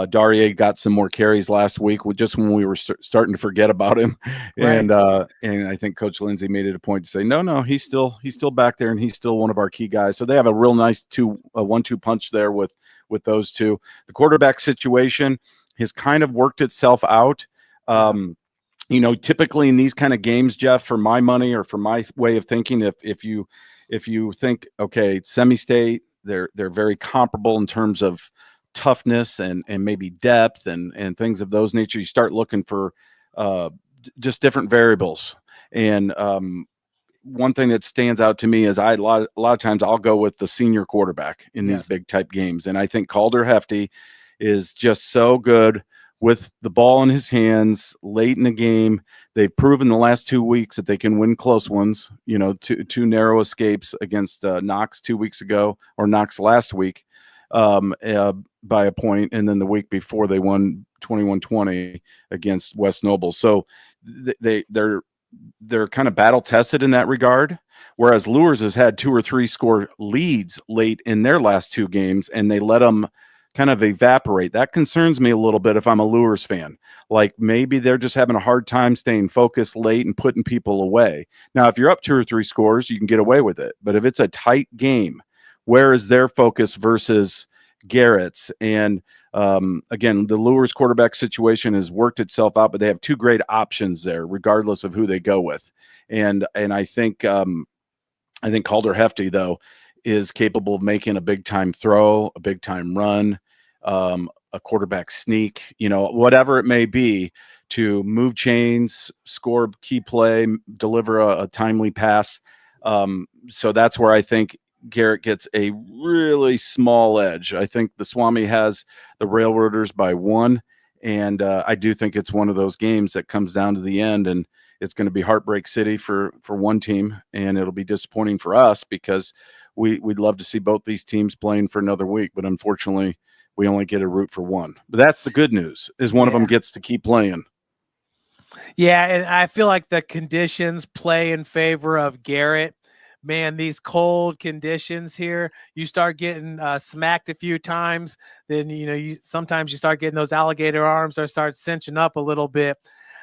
Daria got some more carries last week, just when we were starting to forget about him. Right. And I think Coach Lindsay made it a point to say, no, he's still back there, and he's still one of our key guys. So they have a real nice 1-2 punch there with those two. The quarterback situation has kind of worked itself out. Typically in these kind of games, Jeff, for my money, or for my way of thinking, if you think, okay, semi-state, they're very comparable in terms of toughness and maybe depth and things of those nature, you start looking for just different variables. And one thing that stands out to me is a lot of times I'll go with the senior quarterback in these big type games. And I think Calder Hefty is just so good with the ball in his hands late in the game. They've proven the last 2 weeks that they can win close ones, two narrow escapes against Knox 2 weeks ago, or Knox last week by a point. And then the week before they won 21-20 against West Noble. So they're kind of battle tested in that regard. Whereas Luers has had 2 or 3 score leads late in their last 2 games, and they let them kind of evaporate. That concerns me a little bit if I'm a Luers fan. Like, maybe they're just having a hard time staying focused late and putting people away. Now, if you're up 2 or 3 scores, you can get away with it. But if it's a tight game, where is their focus versus Garrett's? And again, the Luers quarterback situation has worked itself out, but they have 2 great options there, regardless of who they go with. And I think Calder Hefty, though, is capable of making a big time throw, a big time run, a quarterback sneak, whatever it may be, to move chains, score key play, deliver a timely pass. So that's where I think Garrett gets a really small edge. I think the Swami has the Railroaders by 1, and I do think it's one of those games that comes down to the end, and it's going to be heartbreak city for one team, and it'll be disappointing for us because we'd love to see both these teams playing for another week, but unfortunately we only get a root for one. But that's the good news, is one of them gets to keep playing. Yeah, and I feel like the conditions play in favor of Garrett. Man, these cold conditions here, you start getting smacked a few times, then sometimes you start getting those alligator arms or start cinching up a little bit.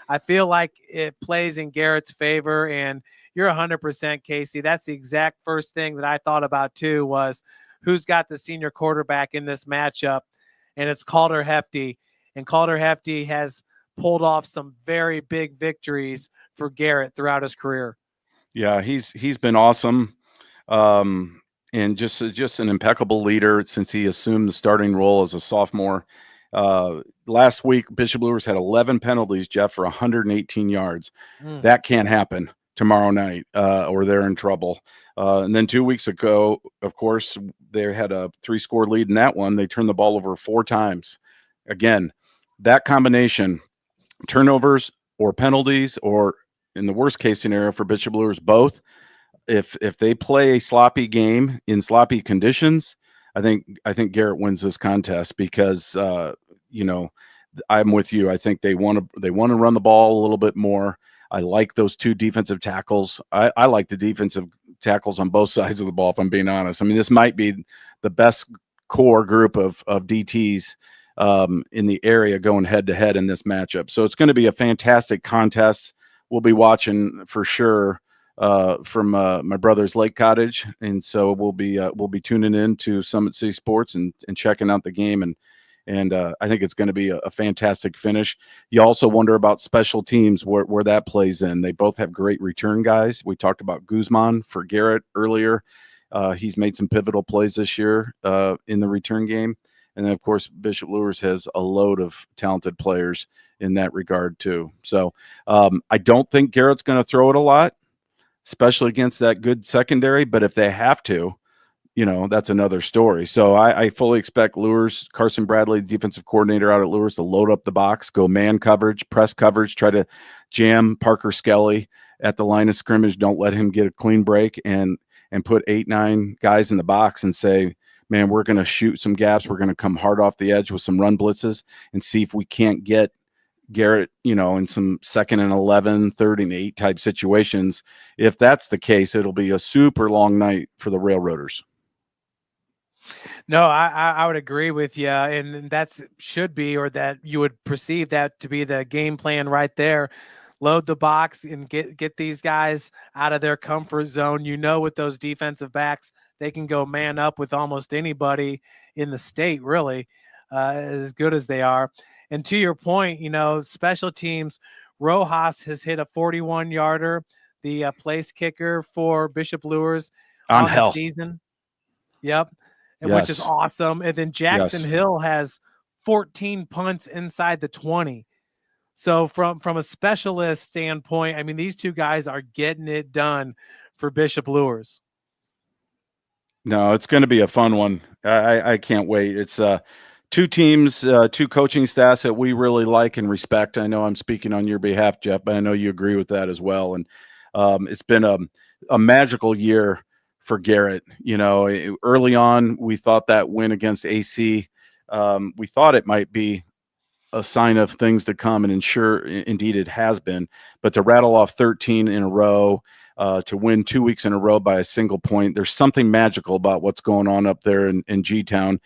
I feel like it plays in Garrett's favor, and you're 100%, Casey. That's the exact first thing that I thought about too, was who's got the senior quarterback in this matchup, and it's Calder Hefty. And Calder Hefty has pulled off some very big victories for Garrett throughout his career. Yeah, he's been awesome, and just an impeccable leader since he assumed the starting role as a sophomore. Last week, Bishop Luers had 11 penalties, Jeff, for 118 yards. That can't happen tomorrow night, or they're in trouble. And then 2 weeks ago, of course, they had a 3-score lead in that one. They turned the ball over 4 times. Again, that combination, turnovers or penalties, or in the worst case scenario for Bishop Luers, both, if they play a sloppy game in sloppy conditions, I think Garrett wins this contest because I'm with you. I think they want to run the ball a little bit more. I like those 2 defensive tackles. I like the defensive tackles on both sides of the ball, if I'm being honest. I mean, this might be the best core group of DTs in the area going head to head in this matchup. So it's going to be a fantastic contest. We'll be watching for sure from my brother's Lake Cottage, and so we'll be tuning in to Summit City Sports and checking out the game, and I think it's going to be a fantastic finish. You also wonder about special teams where that plays in. They both have great return guys. We talked about Guzman for Garrett earlier. He's made some pivotal plays this year in the return game. And then, of course, Bishop Luers has a load of talented players in that regard, too. So I don't think Garrett's going to throw it a lot, especially against that good secondary. But if they have to, that's another story. So I fully expect Luers, Carson Bradley, defensive coordinator out at Luers, to load up the box, go man coverage, press coverage, try to jam Parker Skelly at the line of scrimmage. Don't let him get a clean break, and put 8-9 guys in the box and say, man, we're going to shoot some gaps. We're going to come hard off the edge with some run blitzes and see if we can't get Garrett, in some 2nd and 11, 3rd and 8 type situations. If that's the case, it'll be a super long night for the Railroaders. No, I would agree with you, and that should be, or that you would perceive that to be the game plan right there. Load the box and get these guys out of their comfort zone. With those defensive backs, they can go man up with almost anybody in the state, really, as good as they are. And to your point, special teams, Rojas has hit a 41-yarder, the place kicker for Bishop Luers On the health. season. Yep. Yes. Which is awesome. And then Jackson Hill has 14 punts inside the 20. So from a specialist standpoint, I mean, these two guys are getting it done for Bishop Luers. No, it's going to be a fun one. I can't wait. It's two teams, two coaching staffs that we really like and respect. I know I'm speaking on your behalf, Jeff, but I know you agree with that as well. And it's been a magical year for Garrett. Early on, we thought that win against AC, we thought it might be a sign of things to come, and indeed it has been. But to rattle off 13 in a row, to win 2 weeks in a row by a single point, there's something magical about what's going on up there in G-Town.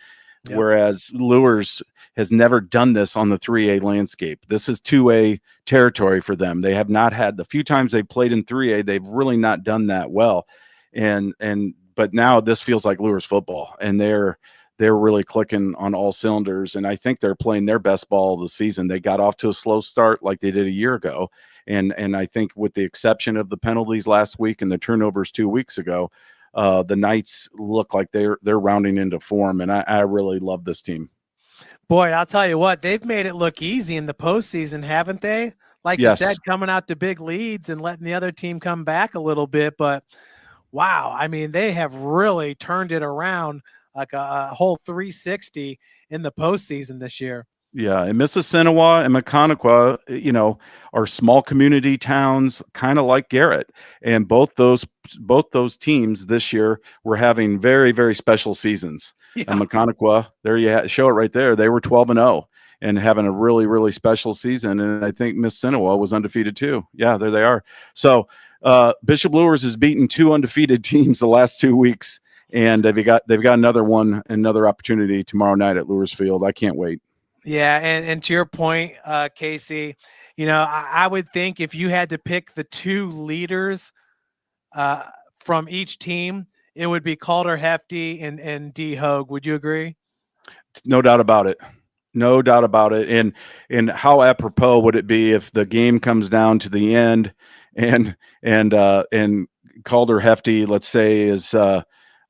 Yep. Whereas Luers has never done this on the 3A landscape. This is 2A territory for them. They have not had, the few times they played in 3A, they've really not done that well. But now this feels like Luers football, and they're really clicking on all cylinders. And I think they're playing their best ball of the season. They got off to a slow start like they did a year ago. And I think with the exception of the penalties last week and the turnovers 2 weeks ago, the Knights look like they're rounding into form. And I really love this team. Boy, I'll tell you what, they've made it look easy in the postseason, haven't they? Like you said, coming out to big leads and letting the other team come back a little bit. But wow, I mean, they have really turned it around like a whole 360 in the postseason this year. Yeah, and Mississinawa and Mechaniqua, are small community towns, kind of like Garrett. And both those teams this year were having very, very special seasons. Yeah. And Mechaniqua, there you show it right there. They were 12-0 and having a really, really special season. And I think Mississinawa was undefeated too. Yeah, there they are. So Bishop Luers has beaten 2 undefeated teams the last 2 weeks. And they've got another opportunity tomorrow night at Luers Field. I can't wait. Yeah, and to your point, Casey, I would think if you had to pick the 2 leaders from each team, it would be Calder Hefty and D. Hogue. Would you agree? No doubt about it. No doubt about it. And how apropos would it be if the game comes down to the end and Calder Hefty, let's say, is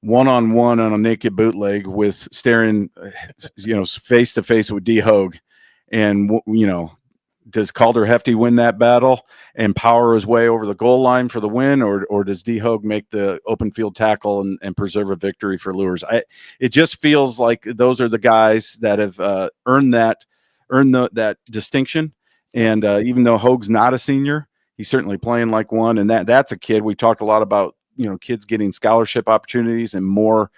one-on-one on a naked bootleg with staring, face to face with D. Hogue, and does Calder Hefty win that battle and power his way over the goal line for the win, or does D. Hogue make the open field tackle and preserve a victory for Luers? It just feels like those are the guys that have earned that distinction. And even though Hogue's not a senior, he's certainly playing like one, and that's a kid. We talked a lot about kids getting scholarship opportunities and more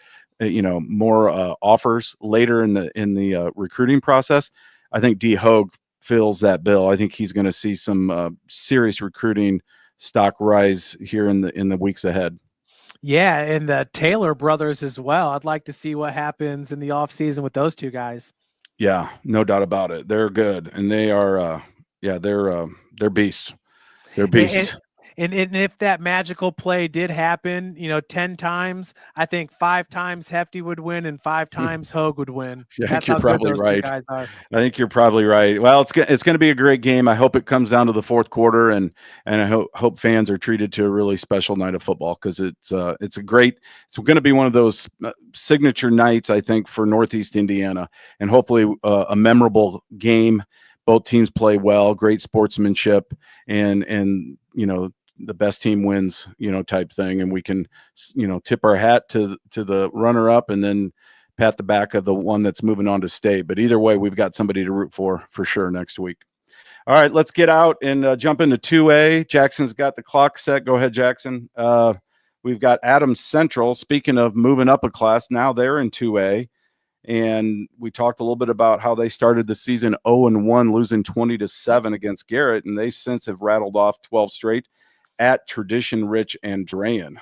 offers later in the recruiting process. I think D. Hogue fills that bill. I think he's going to see some serious recruiting stock rise here in the weeks ahead. Yeah, and the Taylor brothers as well. I'd like to see what happens in the offseason with those 2 guys. Yeah, no doubt about it. They're good, and they are they're beasts. They're beasts. And if that magical play did happen, 10 times, I think 5 times Hefty would win and 5 times Hogue would win. Yeah, I think you're probably right. I think you're probably right. Well, it's going to be a great game. I hope it comes down to the 4th quarter, and I hope fans are treated to a really special night of football, because it's going to be one of those signature nights, I think, for Northeast Indiana, and hopefully a memorable game. Both teams play well, great sportsmanship, and the best team wins, type thing. And we can, tip our hat to the runner up and then pat the back of the one that's moving on to state. But either way, we've got somebody to root for sure next week. All right, let's get out and jump into 2A. Jackson's got the clock set. Go ahead, Jackson. We've got Adams Central. Speaking of moving up a class, now they're in 2A. And we talked a little bit about how they started the season 0-1, losing 20-7 against Garrett, and they since have rattled off 12 straight at tradition-rich Andrean.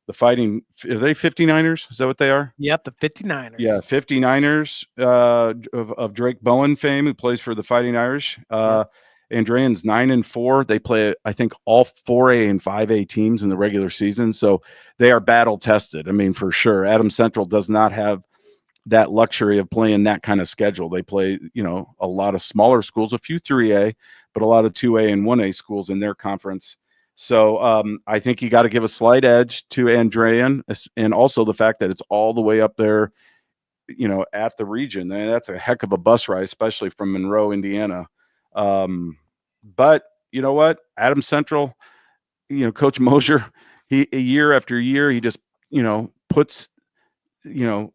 The Fighting, are they 59ers? Is that what they are? Yep, the 59ers. Yeah, 59ers of Drake Bowen fame, who plays for the Fighting Irish. Andrean's 9-4. They play, I think, all 4A and 5A teams in the regular season, so they are battle-tested. I mean, for sure. Adams Central does not have that luxury of playing that kind of schedule. They play, a lot of smaller schools, a few 3A, but a lot of 2A and 1A schools in their conference. So I think you got to give a slight edge to Andrean, and also the fact that it's all the way up there, at the region. And that's a heck of a bus ride, especially from Monroe, Indiana. But you know what? Adams Central, Coach Mosier, he year after year, he just, puts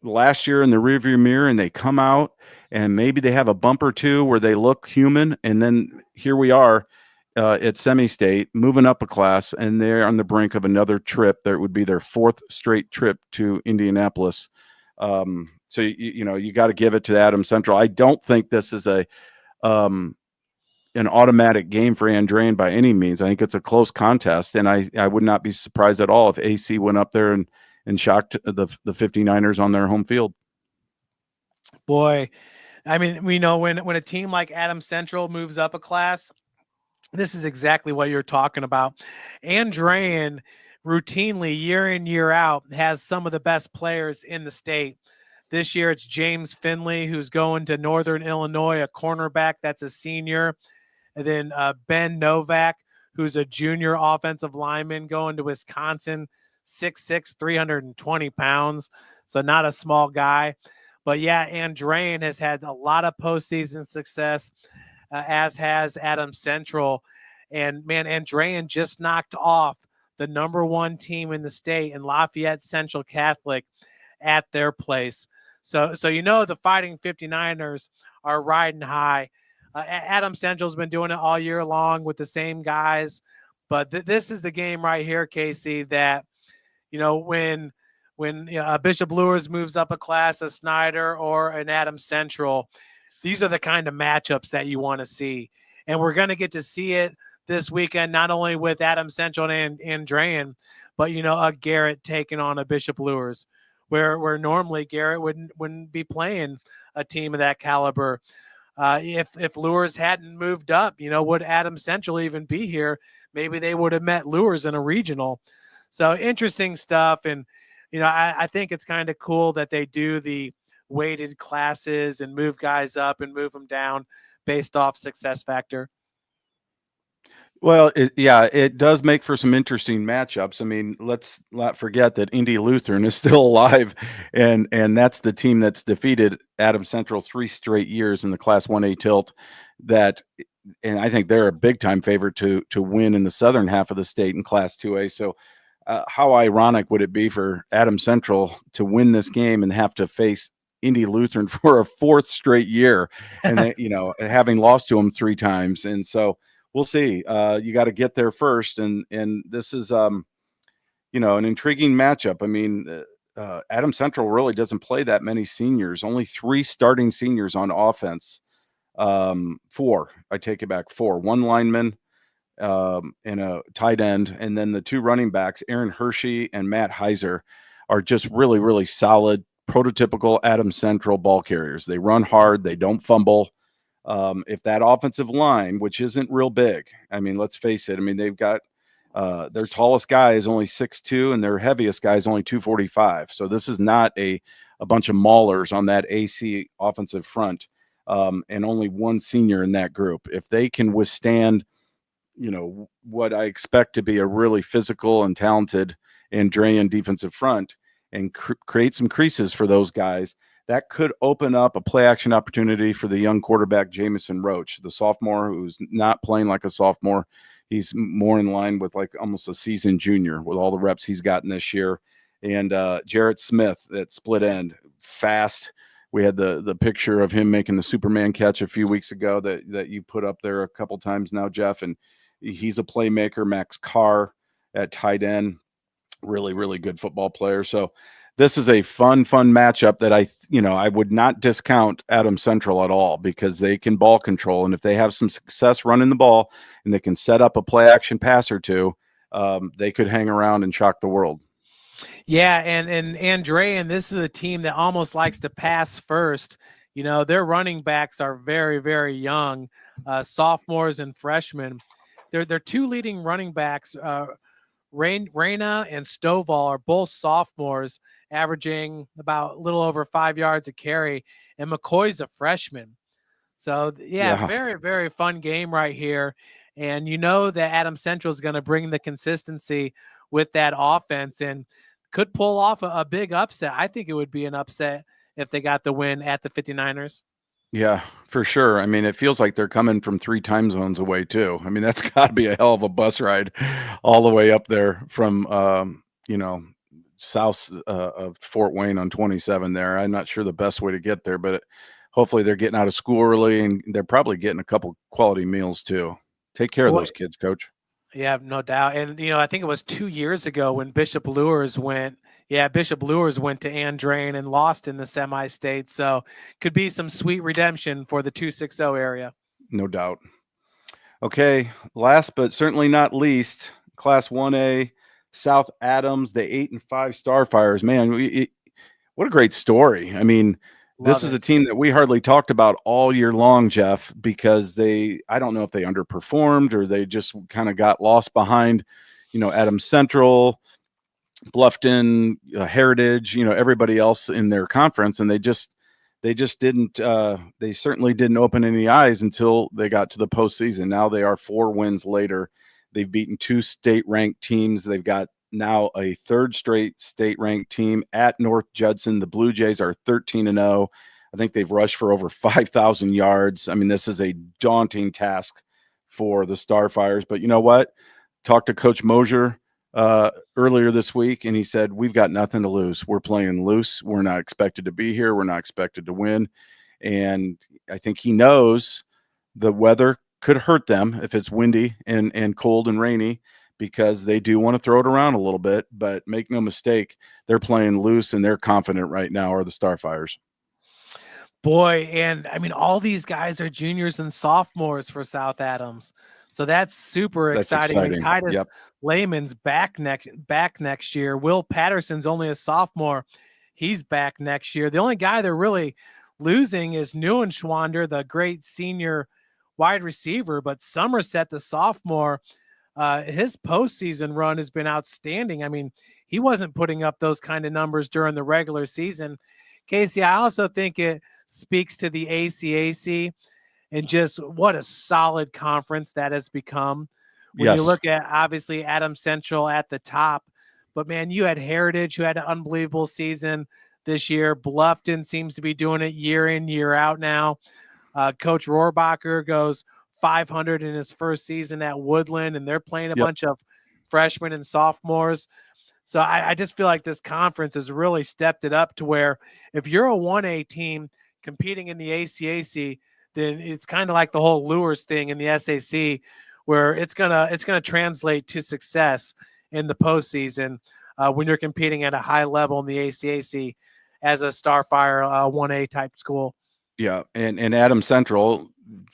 last year in the rearview mirror, and they come out and maybe they have a bump or two where they look human. And then here we are at semi-state, moving up a class, and they're on the brink of another trip. That would be their 4th straight trip to Indianapolis. So, you got to give it to Adams Central. I don't think this is an automatic game for Andrean by any means. I think it's a close contest, and I would not be surprised at all if AC went up there and shocked the 59ers on their home field. Boy, I mean, we know when a team like Adams Central moves up a class, this is exactly what you're talking about. Andrean routinely, year in, year out, has some of the best players in the state. This year, it's James Finley, who's going to Northern Illinois, a cornerback that's a senior. And then Ben Novak, who's a junior offensive lineman, going to Wisconsin, 6'6", 320 pounds. So not a small guy. But yeah, Andrean has had a lot of postseason success, as has Adams Central. And man, Andrean just knocked off the #1 team in the state in Lafayette Central Catholic at their place. So the Fighting 59ers are riding high. Adams Central's been doing it all year long with the same guys. But this is the game right here, Casey, that, when Bishop Luers moves up a class, a Snyder or an Adams Central, these are the kind of matchups that you want to see. And we're going to get to see it this weekend, not only with Adams Central and Andrean, but, a Garrett taking on a Bishop Luers, where normally Garrett wouldn't be playing a team of that caliber. If Luers hadn't moved up, would Adams Central even be here? Maybe they would have met Luers in a regional. So interesting stuff. And, I think it's kind of cool that they do the weighted classes and move guys up and move them down based off success factor. Well, it does make for some interesting matchups. I mean, let's not forget that Indy Lutheran is still alive, and that's the team that's defeated Adams Central 3 straight years in the Class 1A tilt. And I think they're a big-time favorite to win in the southern half of the state in Class 2A. So how ironic would it be for Adams Central to win this game and have to face Indy Lutheran for a 4th straight year, and they, having lost to them 3 times. And so we'll see. You got to get there first, and this is an intriguing matchup. I mean, Adams Central really doesn't play that many seniors. Only 3 starting seniors on offense. 4. I take it back. 4. 1 lineman and a tight end, and then the 2 running backs, Aaron Hershey and Matt Heiser, are just really, really solid, prototypical Adams Central ball carriers. They run hard. They don't fumble. If that offensive line, which isn't real big, I mean, let's face it. I mean, they've got their tallest guy is only 6'2", and their heaviest guy is only 245. So this is not a bunch of maulers on that AC offensive front, and only 1 senior in that group. If they can withstand, what I expect to be a really physical and talented Andrean defensive front and create some creases for those guys, that could open up a play action opportunity for the young quarterback, Jamison Roach, the sophomore, who's not playing like a sophomore. He's more in line with like almost a seasoned junior with all the reps he's gotten this year. And Jarrett Smith at split end, fast. We had the picture of him making the Superman catch a few weeks ago that you put up there a couple times now, Jeff. And he's a playmaker. Max Carr at tight end, really, really good football player. So this is a fun matchup that I would not discount Adams Central at all, because they can ball control. And if they have some success running the ball and they can set up a play action pass or two, they could hang around and shock the world. Yeah, and Andrean, this is a team that almost likes to pass first. Their running backs are very, very young, sophomores and freshmen. Their two leading running backs, Reyna and Stovall, are both sophomores, averaging about a little over 5 yards a carry, and McCoy's a freshman. So, yeah. Very, very fun game right here. And that Adams Central is going to bring the consistency with that offense and could pull off a big upset. I think it would be an upset if they got the win at the 59ers. Yeah, for sure. I mean, it feels like they're coming from 3 time zones away too. I mean, that's got to be a hell of a bus ride all the way up there from, south of Fort Wayne on 27 there. I'm not sure the best way to get there, but hopefully they're getting out of school early, and they're probably getting a couple quality meals too. Take care of those kids, Coach. Yeah, no doubt. And, I think it was 2 years ago when Bishop Luers went to Andrean and lost in the semi-state. So could be some sweet redemption for the 260 area. No doubt. Okay, last but certainly not least, Class 1A, South Adams, the 8-5 Starfires. Man, what a great story. I mean, this is a team that we hardly talked about all year long, Jeff, because I don't know if they underperformed or they just kind of got lost behind, Adams Central, Bluffton, Heritage, everybody else in their conference. And they certainly didn't open any eyes until they got to the postseason. Now they are 4 wins later. They've beaten 2 state-ranked teams. They've got now a 3rd straight state-ranked team at North Judson. The Blue Jays are 13-0. I think they've rushed for over 5,000 yards. I mean, this is a daunting task for the Starfires. But you know what? Talked to Coach Mosier earlier this week, and he said, we've got nothing to lose. We're playing loose. We're not expected to be here. We're not expected to win. And I think he knows the weather could hurt them if it's windy and cold and rainy, because they do want to throw it around a little bit. But make no mistake, they're playing loose and they're confident right now, are the Starfires. Boy, and I mean, all these guys are juniors and sophomores for South Adams. So that's super exciting. And Titus Lehman's back next year. Will Patterson's only a sophomore. He's back next year. The only guy they're really losing is Neuenschwander, the great senior wide receiver. But Somerset, the sophomore, his postseason run has been outstanding. I mean, he wasn't putting up those kind of numbers during the regular season. Casey, I also think it speaks to the ACAC and just what a solid conference that has become. When you look at, obviously, Adams Central at the top, but man, you had Heritage, who had an unbelievable season this year. Bluffton seems to be doing it year in, year out now. Coach Rohrbacher goes 500 in his first season at Woodland, and they're playing a bunch of freshmen and sophomores. So I just feel like this conference has really stepped it up to where if you're a 1A team competing in the ACAC, then it's kind of like the whole Luers thing in the SAC, where it's gonna translate to success in the postseason when you're competing at a high level in the ACAC as a Starfire 1A type school. Yeah, and Adams Central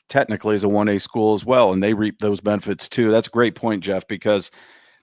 technically is a 1A school as well, and they reap those benefits too. That's a great point, Jeff, because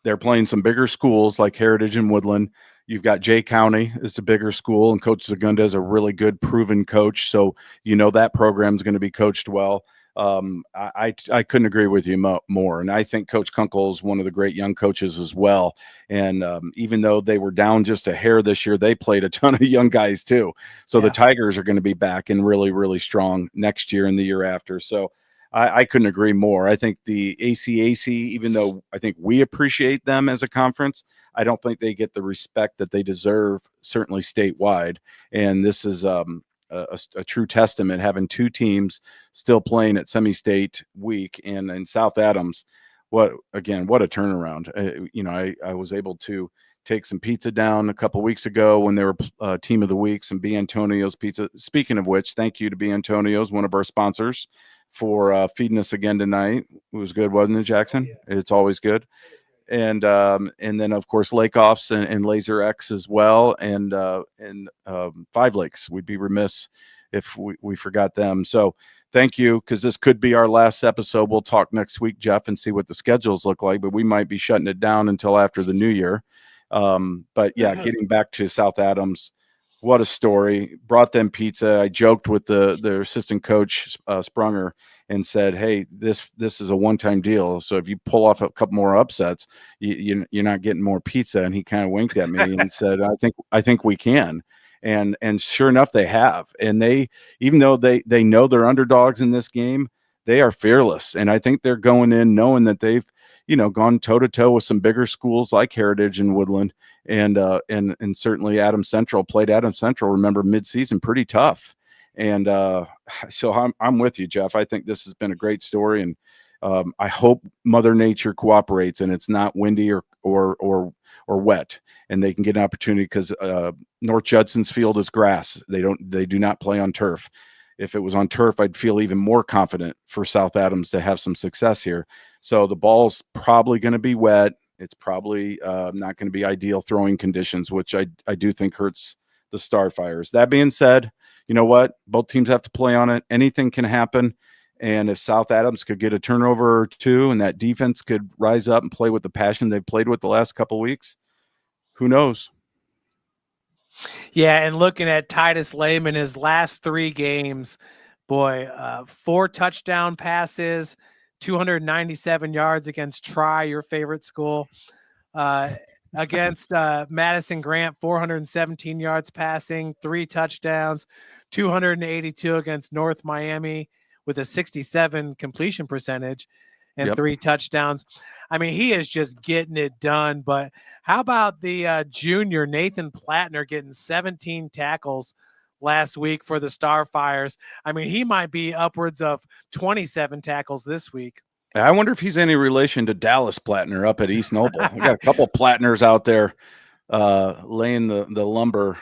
they're playing some bigger schools like Heritage and Woodland. You've got Jay County. It's a bigger school, and Coach Zagunda is a really good, proven coach. So that program is going to be coached well. I couldn't agree with you more. And I think Coach Kunkel is one of the great young coaches as well. And even though they were down just a hair this year, they played a ton of young guys too. So the Tigers are going to be back and really, really strong next year and the year after. So I couldn't agree more. I think the ACAC, even though I think we appreciate them as a conference, I don't think they get the respect that they deserve, certainly statewide. And this is a true testament, having 2 teams still playing at semi-state week. And in South Adams, what a turnaround. I was able to take some pizza down a couple weeks ago when they were team of the week, some B. Antonio's pizza. Speaking of which, thank you to B. Antonio's, one of our sponsors, for feeding us again tonight. It was good, wasn't it, Jackson? It's always good. And then of course Lake Offs and Laser X as well, and Five Lakes. We'd be remiss if we forgot them. So thank you, because this could be our last episode. We'll talk next week, Jeff, and see what the schedules look like, but we might be shutting it down until after the new year. But yeah, getting back to South Adams, what a story. Brought them pizza. I joked with the assistant coach, Sprunger, and said, hey, this is a one-time deal. So if you pull off a couple more upsets, you're not getting more pizza. And he kind of winked at me and said, I think we can. And sure enough, they have. And they, even though they know they're underdogs in this game, they are fearless. And I think they're going in knowing that they've, gone toe to toe with some bigger schools like Heritage and Woodland, and certainly Adams Central. Played Adams Central, remember, midseason, pretty tough. And so I'm with you, Jeff. I think this has been a great story, and I hope Mother Nature cooperates and it's not windy or wet, and they can get an opportunity, because North Judson's field is grass. They do not play on turf. If it was on turf, I'd feel even more confident for South Adams to have some success here. So the ball's probably going to be wet. It's probably not going to be ideal throwing conditions, which I do think hurts the Starfires. That being said, you know what? Both teams have to play on it. Anything can happen. And if South Adams could get a turnover or two and that defense could rise up and play with the passion they've played with the last couple of weeks, who knows? Yeah, and looking at Titus Lehman, his last 3 games, boy, 4 touchdown passes, 297 yards against Tri, your favorite school. Against Madison Grant, 417 yards passing, 3 touchdowns, 282 against North Miami with a 67 completion percentage and 3 touchdowns. I mean, he is just getting it done. But how about the junior Nathan Plattner getting 17 tackles last week for the Starfires? I mean, he might be upwards of 27 tackles this week. I wonder if he's any relation to Dallas Plattner up at East Noble. We got a couple Plattners out there laying the lumber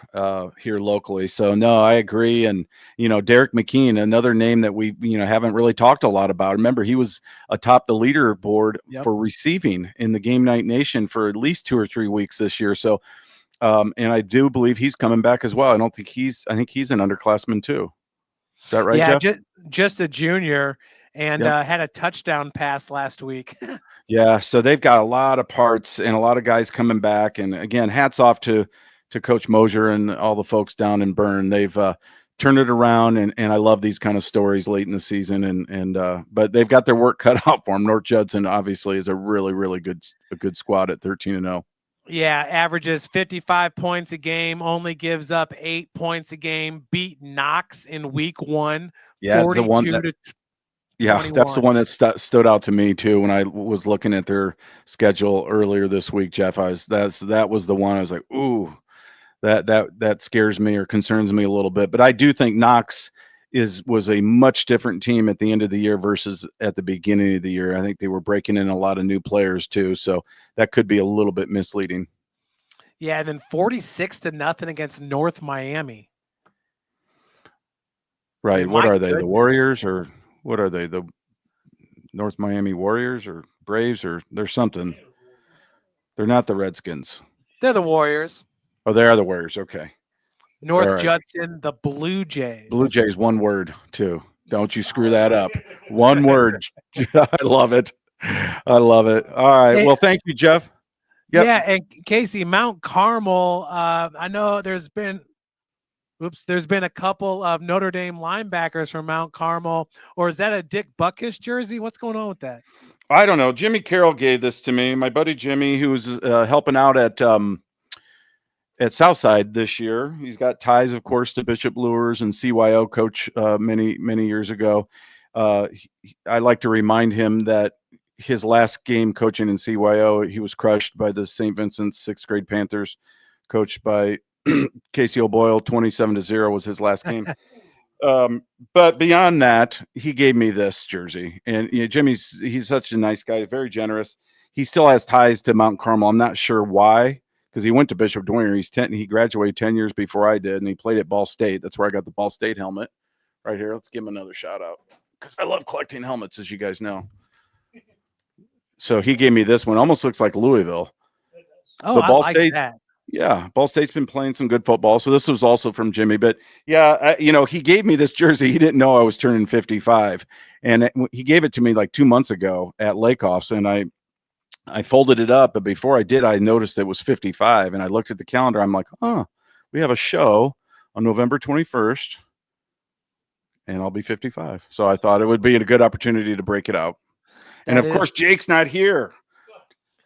here locally. So no, I agree. And Derek McKean, another name that we haven't really talked a lot about. Remember, he was atop the leaderboard for receiving in the Game Night Nation for at least 2 or 3 weeks this year. So and I do believe he's coming back as well. I think he's an underclassman too. Is that right, yeah, Jeff? just a junior. And had a touchdown pass last week. Yeah, so they've got a lot of parts and a lot of guys coming back. And again, hats off to Coach Mosier and all the folks down in Bern. They've turned it around, and I love these kind of stories late in the season. But they've got their work cut out for them. North Judson obviously is a really, really good squad at 13-0. Yeah, averages 55 points a game, only gives up 8 points a game. Beat Knox in week 1. Yeah, the one that. Yeah, 21. That's the one that stood out to me too when I was looking at their schedule earlier this week, Jeff. That was the one I was like, ooh, that scares me or concerns me a little bit. But I do think Knox was a much different team at the end of the year versus at the beginning of the year. I think they were breaking in a lot of new players too, so that could be a little bit misleading. Yeah, and then 46-0 against North Miami. Right. What are they? The Warriors or? What are they? The North Miami Warriors or Braves, or there's something. They're not the Redskins. They're the Warriors. Oh, they are the Warriors. Okay. North Judson, the Blue Jays. Blue Jays, one word too. Don't you screw that up. One word. I love it. All right. Hey, well, thank you, Jeff. Yep. Yeah, and Casey, Mount Carmel. I know there's been a couple of Notre Dame linebackers from Mount Carmel, or is that a Dick Butkus jersey? What's going on with that? I don't know. Jimmy Carroll gave this to me. My buddy Jimmy, who's helping out at Southside this year. He's got ties, of course, to Bishop Luers and CYO coach many years ago. I like to remind him that his last game coaching in CYO, he was crushed by the St. Vincent's 6th grade Panthers, coached by Casey O'Boyle. 27-0 was his last game. But beyond that, he gave me this jersey, and he's such a nice guy, very generous. He still has ties to Mount Carmel. I'm not sure why, because he went to Bishop Dwyer. He graduated 10 years before I did, and he played at Ball State. That's where I got the Ball State helmet right here. Let's give him another shout out, because I love collecting helmets, as you guys know. So he gave me this one. Almost looks like Louisville. Oh, But I Ball like State, that. yeah, Ball State's been playing some good football. So this was also from Jimmy. But yeah, he gave me this jersey. He didn't know I was turning 55, and he gave it to me like 2 months ago at Lakeoffs, and I folded it up. But before I did, I noticed it was 55, and I looked at the calendar. I'm like, we have a show on November 21st, and I'll be 55. So I thought it would be a good opportunity to break it out. And of course, Jake's not here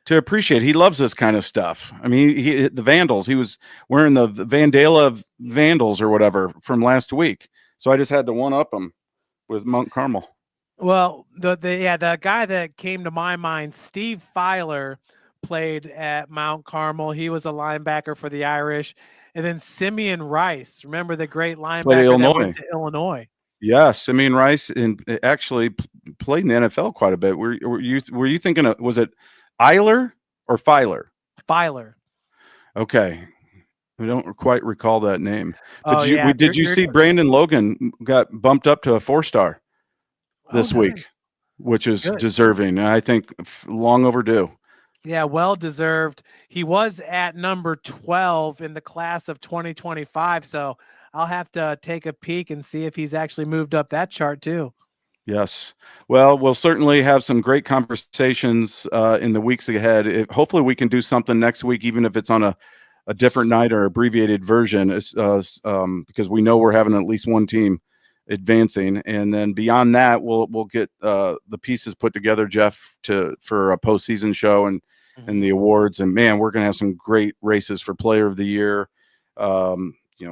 to appreciate. He loves this kind of stuff. I mean, the Vandals. He was wearing the Vandala Vandals or whatever from last week. So I just had to one up him with Mount Carmel. Well, the guy that came to my mind, Steve Filer, played at Mount Carmel. He was a linebacker for the Irish. And then Simeon Rice, remember the great linebacker that went to Illinois? Yeah, Simeon Rice actually played in the NFL quite a bit. Were you thinking of, was it Eiler or Filer? Filer. Okay. I don't quite recall that name. But Oh, did you see Brandon Logan got bumped up to a 4-star this week, which is deserving. I think long overdue. Yeah, well deserved. He was at number 12 in the class of 2025. So I'll have to take a peek and see if he's actually moved up that chart too. Yes. Well, we'll certainly have some great conversations in the weeks ahead. Hopefully we can do something next week, even if it's on a different night or abbreviated version, because we know we're having at least one team advancing. And then beyond that, we'll get the pieces put together, Jeff, for a postseason show and the awards. And man, we're going to have some great races for Player of the Year,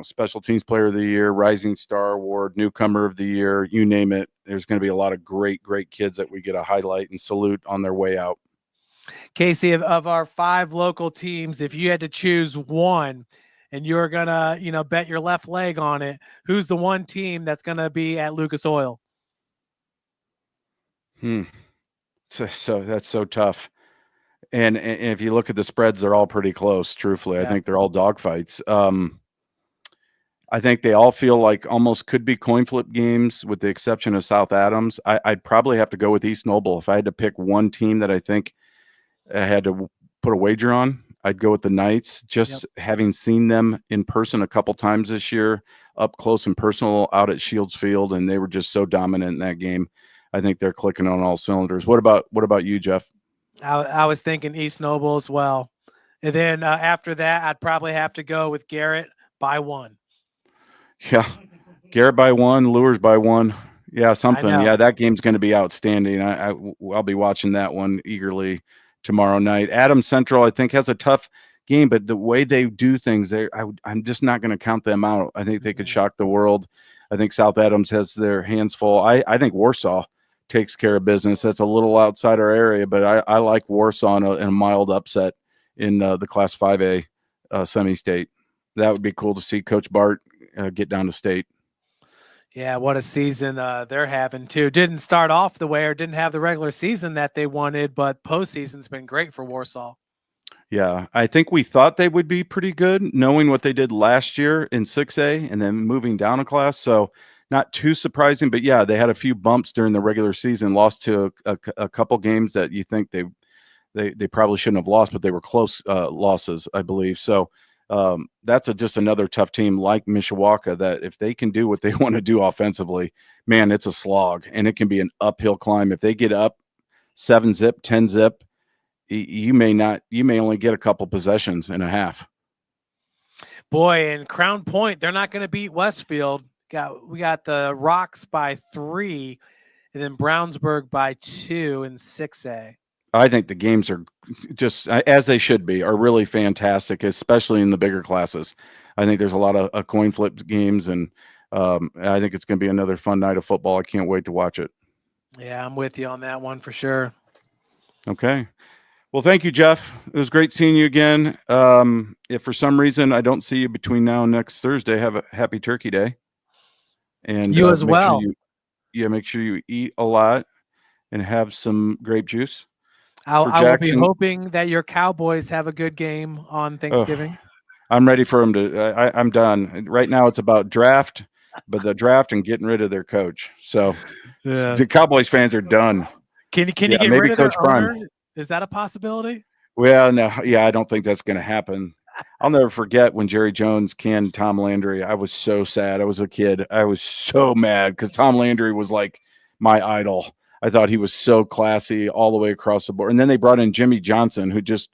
Special Teams Player of the Year, Rising Star Award, Newcomer of the Year, you name it. There's going to be a lot of great kids that we get to highlight and salute on their way out. Casey, of our 5 local teams, if you had to choose one and you're going to, bet your left leg on it, who's the one team that's going to be at Lucas Oil? So that's so tough. And if you look at the spreads, they're all pretty close, truthfully. Yeah. I think they're all dogfights. I think they all feel like almost could be coin flip games with the exception of South Adams. I'd probably have to go with East Noble. If I had to pick one team that I think I had to put a wager on, I'd go with the Knights. Just having seen them in person a couple times this year, up close and personal out at Shields Field, and they were just so dominant in that game. I think they're clicking on all cylinders. What about you, Jeff? I was thinking East Noble as well. And then after that, I'd probably have to go with Garrett by 1. Yeah, Garrett by 1, Luers by 1. Yeah, something. Yeah, that game's going to be outstanding. I'll be watching that one eagerly tomorrow night. Adams Central, I think, has a tough game, but the way they do things, I'm just not going to count them out. I think they could shock the world. I think South Adams has their hands full. I think Warsaw takes care of business. That's a little outside our area, but I like Warsaw in a mild upset in the Class 5A semi-state. That would be cool to see Coach Bart get down to state. Yeah, what a season they're having too. Didn't start off the way or didn't have the regular season that they wanted, but postseason's been great for Warsaw. Yeah, I think we thought they would be pretty good, knowing what they did last year in 6A and then moving down a class. So not too surprising, but yeah, they had a few bumps during the regular season, lost to a couple games that you think they probably shouldn't have lost, but they were close losses, I believe. So that's just another tough team like Mishawaka that if they can do what they want to do offensively, man, it's a slog and it can be an uphill climb. If they get up 7-zip, 10-zip, you may only get a couple possessions and a half. Boy, and Crown Point, they're not going to beat Westfield. We got the Rocks by 3 and then Brownsburg by 2 in 6A. I think the games are just, as they should be, are really fantastic, especially in the bigger classes. I think there's a lot of coin flip games, and I think it's going to be another fun night of football. I can't wait to watch it. Yeah, I'm with you on that one for sure. Okay. Well, thank you, Jeff. It was great seeing you again. If for some reason I don't see you between now and next Thursday, have a happy Turkey Day. And You as make well. Sure make sure you eat a lot and have some grape juice. I will be Jackson- hoping that your Cowboys have a good game on Thanksgiving. I'm ready for him to. I'm done. Right now, it's about draft, but the draft and getting rid of their coach. So Yeah. the Cowboys fans are done. Can you Yeah, get maybe rid of their Coach Prime. owner? Is that a possibility? Well, no, yeah, I don't think that's going to happen. I'll never forget when Jerry Jones canned Tom Landry. I was so sad. I was a kid. I was so mad because Tom Landry was like my idol. I thought he was so classy all the way across the board. And then they brought in Jimmy Johnson, who just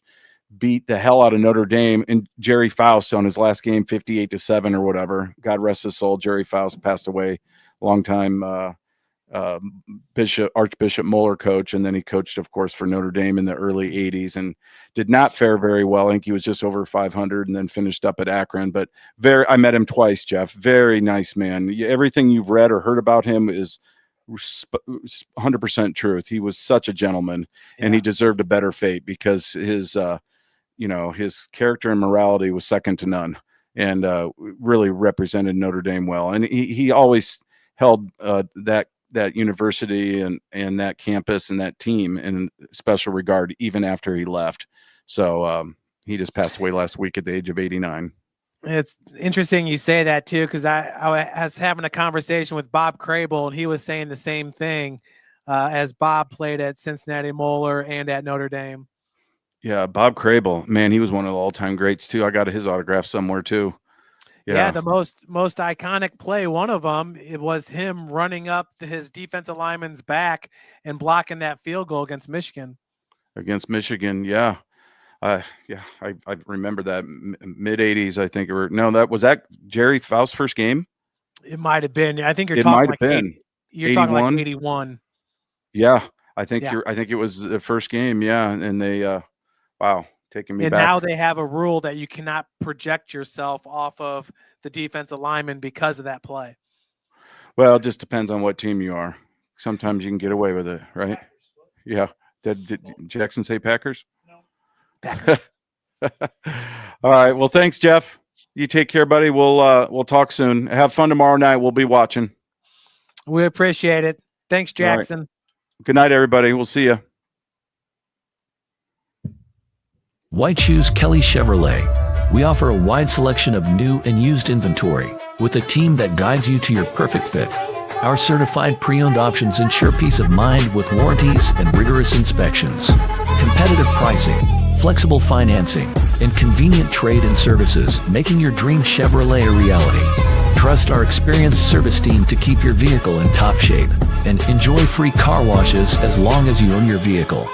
beat the hell out of Notre Dame, and Jerry Faust on his last game, 58-7 or whatever. God rest his soul. Jerry Faust passed away a long time. Archbishop Moeller coach, and then he coached, of course, for Notre Dame in the early 80s and did not fare very well. I think he was just over 500 and then finished up at Akron. But I met him twice, Jeff. Very nice man. Everything you've read or heard about him is 100% truth. He was such a gentleman, and he deserved a better fate because his character and morality was second to none, and really represented Notre Dame well. And he always held that university and that campus and that team in special regard, even after he left. So he just passed away last week at the age of 89. It's interesting you say that too, because I was having a conversation with Bob Crable, and he was saying the same thing as Bob played at Cincinnati Moeller and at Notre Dame. Yeah, Bob Crable, man, he was one of the all-time greats too. I got his autograph somewhere too. Yeah, the most iconic play, one of them, it was him running up his defensive lineman's back and blocking that field goal against Michigan. Yeah. I remember that mid 80s, I think. Was that Jerry Faust's first game? It might have been. I think you're It talking might like have been. You're talking 81? like 81. Yeah, I think Yeah. I think it was the first game. Yeah, and they taking me And back. now they have a rule that you cannot project yourself off of the defensive lineman because of that play. Well, it just depends on what team you are. Sometimes you can get away with it, right? Yeah. Did Jackson say Packers? No. Packers. All right. Well, thanks, Jeff. You take care, buddy. We'll talk soon. Have fun tomorrow night. We'll be watching. We appreciate it. Thanks, All right. Jackson. Good night, everybody. We'll see you. White Shoes Kelly Chevrolet. We offer a wide selection of new and used inventory with a team that guides you to your perfect fit. Our certified pre-owned options ensure peace of mind with warranties and rigorous inspections. Competitive pricing, flexible financing, and convenient trade and services, making your dream Chevrolet a reality. Trust our experienced service team to keep your vehicle in top shape and enjoy free car washes as long as you own your vehicle.